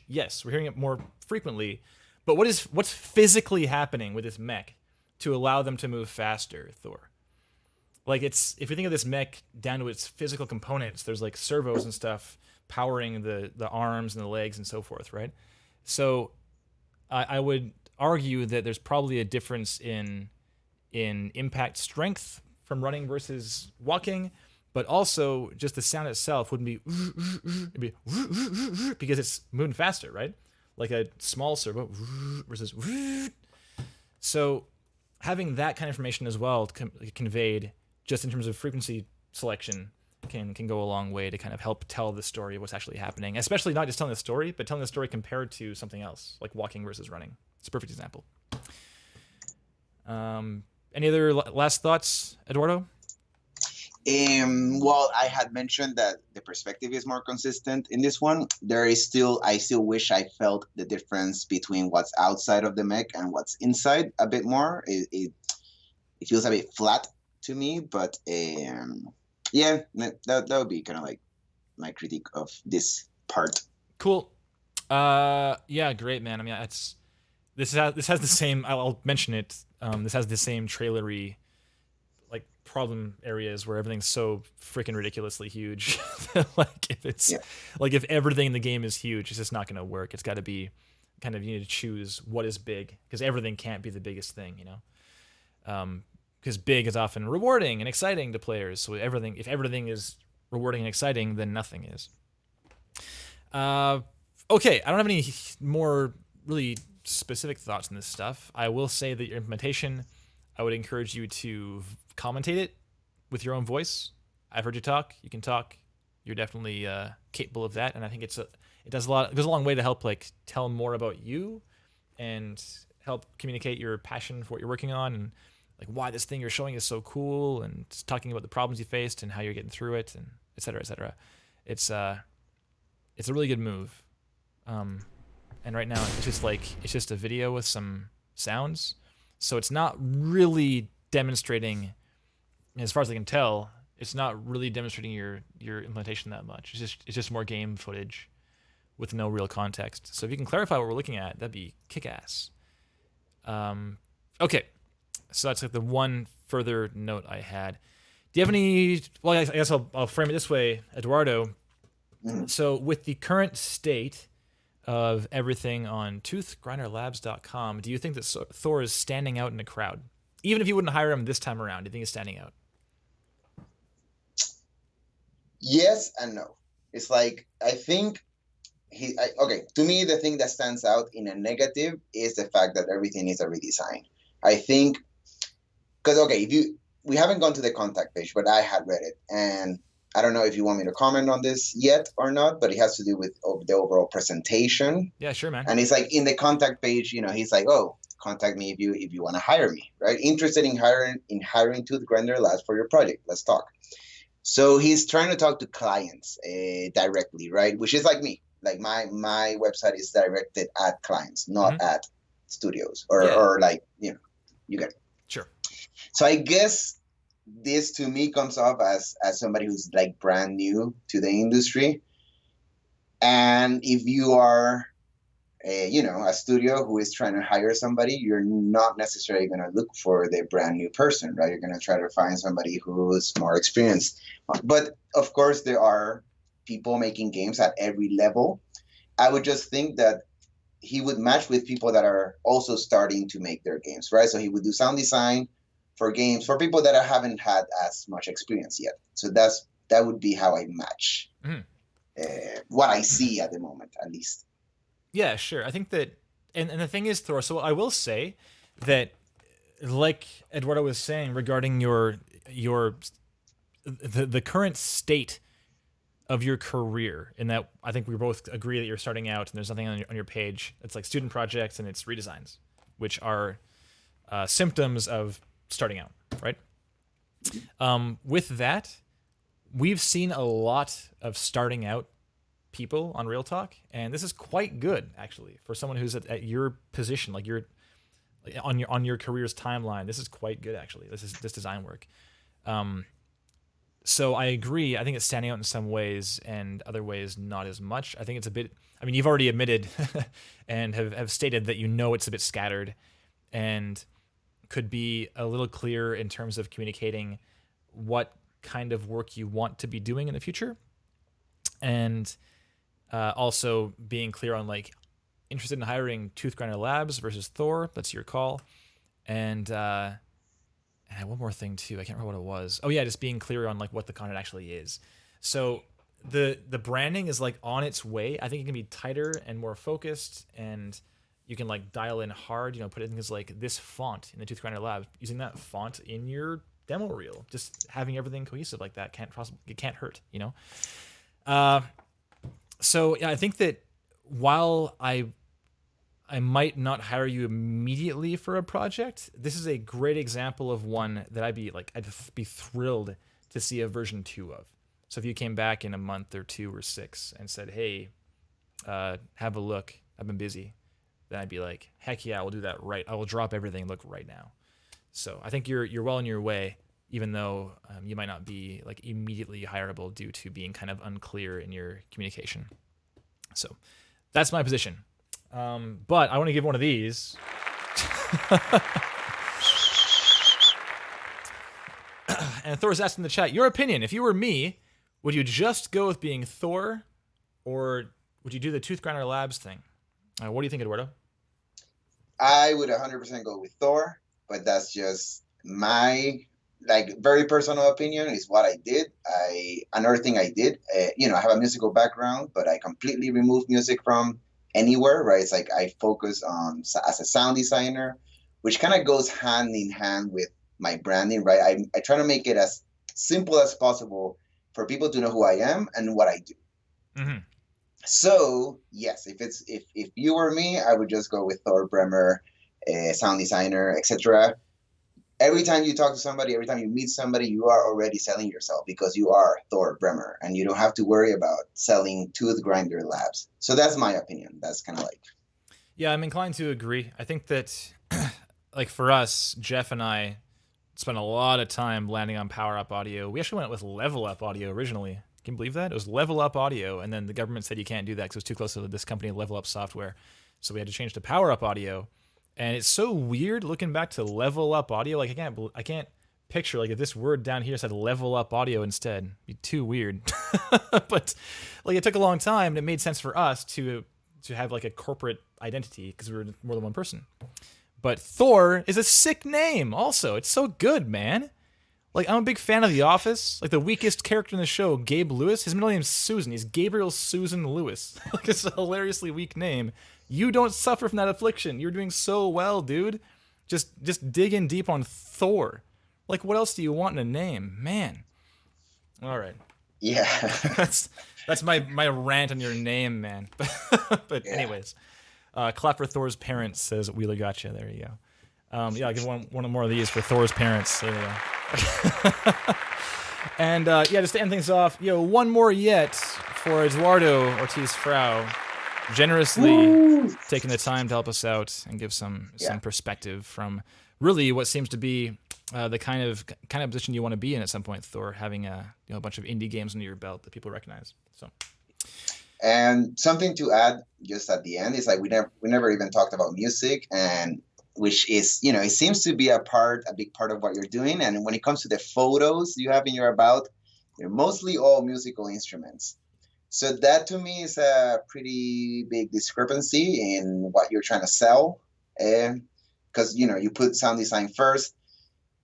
Yes, we're hearing it more frequently. But what's physically happening with this mech to allow them to move faster, Thor? Like if you think of this mech down to its physical components, there's like servos and stuff powering the arms and the legs and so forth, right? So I would argue that there's probably a difference in impact strength from running versus walking, but also just the sound itself wouldn't be, it'd be because it's moving faster, right? Like a small servo versus. So having that kind of information as well conveyed just in terms of frequency selection can go a long way to kind of help tell the story of what's actually happening, especially not just telling the story, but telling the story compared to something else, like walking versus running. It's a perfect example. Any other last thoughts, Eduardo? Well, I had mentioned that the perspective is more consistent in this one. I still wish I felt the difference between what's outside of the mech and what's inside a bit more. It feels a bit flat to me, but yeah, that would be kind of like my critique of this part. Cool. Yeah, great, man. I mean, this has the same. I'll mention it. This has the same trailery like problem areas where everything's so freaking ridiculously huge. Like if everything in the game is huge, it's just not going to work. It's got to be kind of, you need to choose what is big, because everything can't be the biggest thing, you know. Because big is often rewarding and exciting to players. So if everything is rewarding and exciting, then nothing is. Okay, I don't have any more really specific thoughts on this stuff. I will say that your implementation, I would encourage you to commentate it with your own voice. I've heard you talk. You can talk. You're definitely capable of that, and I think it goes a long way to help like tell more about you and help communicate your passion for what you're working on and like why this thing you're showing is so cool, and talking about the problems you faced and how you're getting through it, and et cetera, et cetera. It's a really good move. And right now it's just a video with some sounds. So it's not really demonstrating, as far as I can tell, it's not really demonstrating your implementation that much. It's just more game footage with no real context. So if you can clarify what we're looking at, that'd be kick-ass. Okay, so that's like the one further note I had. Do you have any? Well, I guess I'll frame it this way, Eduardo. So with the current state of everything on toothgrinderlabs.com, do you think that Thor is standing out in the crowd? Even if you wouldn't hire him this time around, do you think he's standing out? Yes and no. It's like, I think okay, to me, the thing that stands out in a negative is the fact that everything is a redesign. I think, because, okay, we haven't gone to the contact page, but I had read it, and I don't know if you want me to comment on this yet or not, but it has to do with the overall presentation. Yeah, sure, man. And it's like in the contact page, you know, he's like, oh, contact me if you want to hire me, right? Interested in hiring Tooth Grinder Labs for your project. Let's talk. So he's trying to talk to clients directly, right? Which is like me. Like my website is directed at clients, not at studios or like, you know, you get it. Sure. So I guess this to me comes off as somebody who's like brand new to the industry. And if you are a studio who is trying to hire somebody, you're not necessarily going to look for the brand new person, right? You're going to try to find somebody who's more experienced. But of course, there are people making games at every level. I would just think that he would match with people that are also starting to make their games, right? So he would do sound design for games for people that haven't had as much experience yet. So that would be how I match what I see at the moment, at least. Yeah, sure. I think that, and the thing is, Thor, so I will say that, like Eduardo was saying regarding the current state of your career, in that I think we both agree that you're starting out and there's nothing on your page. It's like student projects and it's redesigns, which are symptoms of starting out, right? With that, we've seen a lot of starting out people on Real Talk, and this is quite good actually for someone who's at your position, like you're on your career's timeline. This is quite good actually. This design work. So I agree. I think it's standing out in some ways, and other ways not as much. I think it's a bit. I mean, you've already admitted and have stated that you know it's a bit scattered, and could be a little clearer in terms of communicating what kind of work you want to be doing in the future, and also being clear on like interested in hiring Tooth Grinder Labs versus Thor, that's your call. And one more thing too. I can't remember what it was. Oh yeah, just being clear on like what the content actually is. So the branding is like on its way. I think it can be tighter and more focused, and you can like dial in hard. You know, put in things like this font in the Tooth Grinder Lab. Using that font in your demo reel, just having everything cohesive like that can't hurt. You know. So yeah, I think that while I might not hire you immediately for a project, this is a great example of one that I'd be thrilled to see a version 2 of. So if you came back in a month or 2 or 6 and said, hey, have a look, I've been busy, then I'd be like, heck yeah, we'll do that right. I will drop everything, look right now. So I think you're well on your way, even though you might not be like immediately hireable due to being kind of unclear in your communication. So that's my position. But I want to give one of these. And Thor's asked in the chat, your opinion, if you were me, would you just go with being Thor, or would you do the Tooth Grinder Labs thing? What do you think, Eduardo? I would 100% go with Thor, but that's just my very personal opinion. Is what I did. Another thing I did, I have a musical background, but I completely removed music from anywhere, right? It's like I focus on as a sound designer, which kind of goes hand in hand with my branding, right? I try to make it as simple as possible for people to know who I am and what I do. Mm-hmm. So yes, if you were me, I would just go with Thor, Bremer, sound designer, etc. Every time you talk to somebody, every time you meet somebody, you are already selling yourself because you are Thor Bremer, and you don't have to worry about selling Tooth Grinder Labs. So that's my opinion. That's kind of like... Yeah, I'm inclined to agree. I think that, like for us, Jeff and I spent a lot of time landing on Power Up Audio. We actually went with Level Up Audio originally. Can you believe that? It was Level Up Audio, and then the government said you can't do that because it was too close to this company, Level Up Software. So we had to change to Power Up Audio. And it's so weird looking back to Level Up Audio. Like I can't picture like if this word down here said Level Up Audio instead. It'd be too weird. But like it took a long time, and it made sense for us to have like a corporate identity because we were more than one person. But Thor is a sick name. Also, it's so good, man. Like I'm a big fan of The Office. Like the weakest character in the show, Gabe Lewis. His middle name's Susan. He's Gabriel Susan Lewis. Like it's a hilariously weak name. You don't suffer from that affliction. You're doing so well, dude. Just dig in deep on Thor. Like, what else do you want in a name? Man. All right. Yeah. that's my rant on your name, man. But yeah. Anyways, clap for Thor's parents, says Wheeler Gotcha. There you go. Yeah, I'll give one more of these for Thor's parents. There you go. And just to end things off, one more yet for Eduardo Ortiz Frau. Generously taking the time to help us out and give some perspective from really what seems to be the kind of position you want to be in at some point, Thor, having a bunch of indie games under your belt that people recognize. So, and something to add just at the end is like we never even talked about music, and which is it seems to be a big part of what you're doing. And when it comes to the photos you have in your about, they're mostly all musical instruments. So that to me is a pretty big discrepancy in what you're trying to sell, because you put sound design first,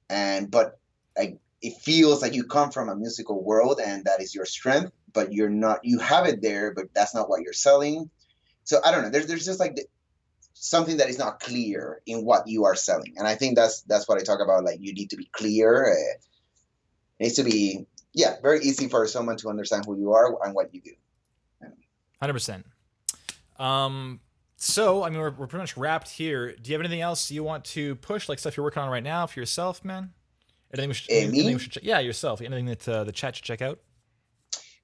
but it feels like you come from a musical world and that is your strength, but you're not. You have it there, but that's not what you're selling. So I don't know. There's just like something that is not clear in what you are selling, and I think that's what I talk about. Like you need to be clear. It needs to be. Yeah, very easy for someone to understand who you are and what you do. 100%. So, I mean, we're pretty much wrapped here. Do you have anything else you want to push, like stuff you're working on right now for yourself, man? Anything we should yourself. Anything that the chat should check out?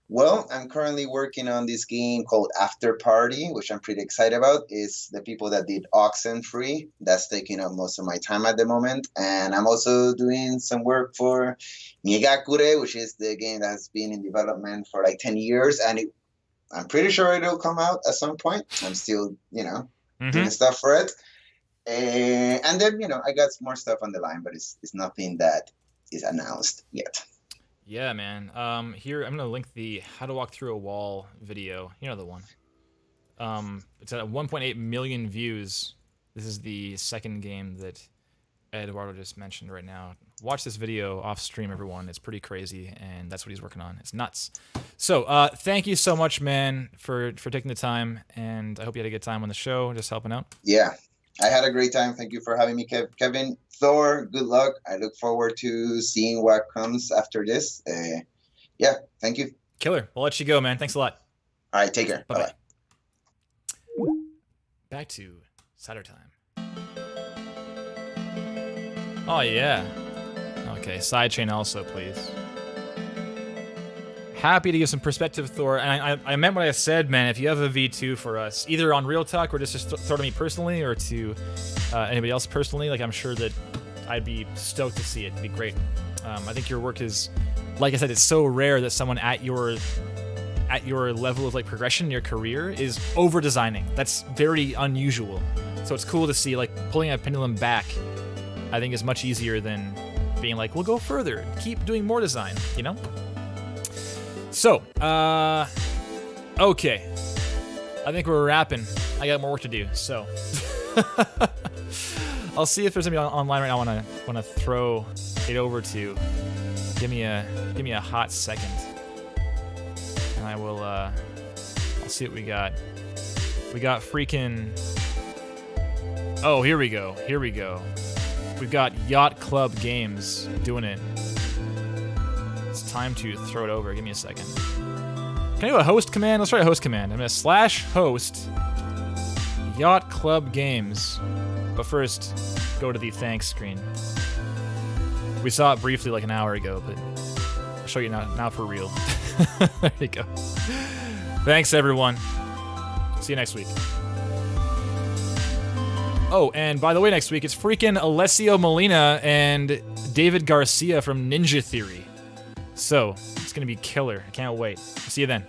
Well, I'm currently working on this game called After Party, which I'm pretty excited about. It's the people that did Oxenfree. That's taking up most of my time at the moment. And I'm also doing some work for Miegakure, which is the game that has been in development for like 10 years. And I'm pretty sure it'll come out at some point. I'm still, doing stuff for it. And then, I got more stuff on the line, but it's nothing that is announced yet. Yeah, man. Here, I'm going to link the How to Walk Through a Wall video. You know the one. It's at 1.8 million views. This is the second game that Eduardo just mentioned right now. Watch this video off stream, everyone. It's pretty crazy, and that's what he's working on. It's nuts. So, thank you so much, man, for taking the time, and I hope you had a good time on the show, just helping out. Yeah, I had a great time. Thank you for having me, Kevin. Thor, good luck. I look forward to seeing what comes after this. Yeah, thank you. Killer. We'll let you go, man. Thanks a lot. All right, take care. Bye-bye. Back to Saturday time. Oh, yeah. Okay, sidechain also, please. Happy to give some perspective, Thor. And I meant what I said, man. If you have a V2 for us, either on Real Talk or just throw to me personally or to anybody else personally, like, I'm sure that I'd be stoked to see it. It'd be great. I think your work is, like I said, it's so rare that someone at your level of like progression in your career is over designing. That's very unusual. So it's cool to see, like, pulling a pendulum back, I think, is much easier than being like, we'll go further, keep doing more design, you know? So, okay. I think we're wrapping. I got more work to do, so. I'll see if there's anybody online right now I wanna throw it over to. Give me a hot second. And I will, I'll see what we got. We got freaking, oh, here we go. We've got Yacht Club Games doing it. It's time to throw it over. Give me a second. Can I do a host command? Let's try a host command. I'm gonna /host Yacht Club Games. But first, go to the thanks screen. We saw it briefly like an hour ago, but I'll show you now for real. There you go. Thanks, everyone. See you next week. Oh, and by the way, next week, it's freaking Alessio Molina and David Garcia from Ninja Theory. So, it's going to be killer. I can't wait. See you then.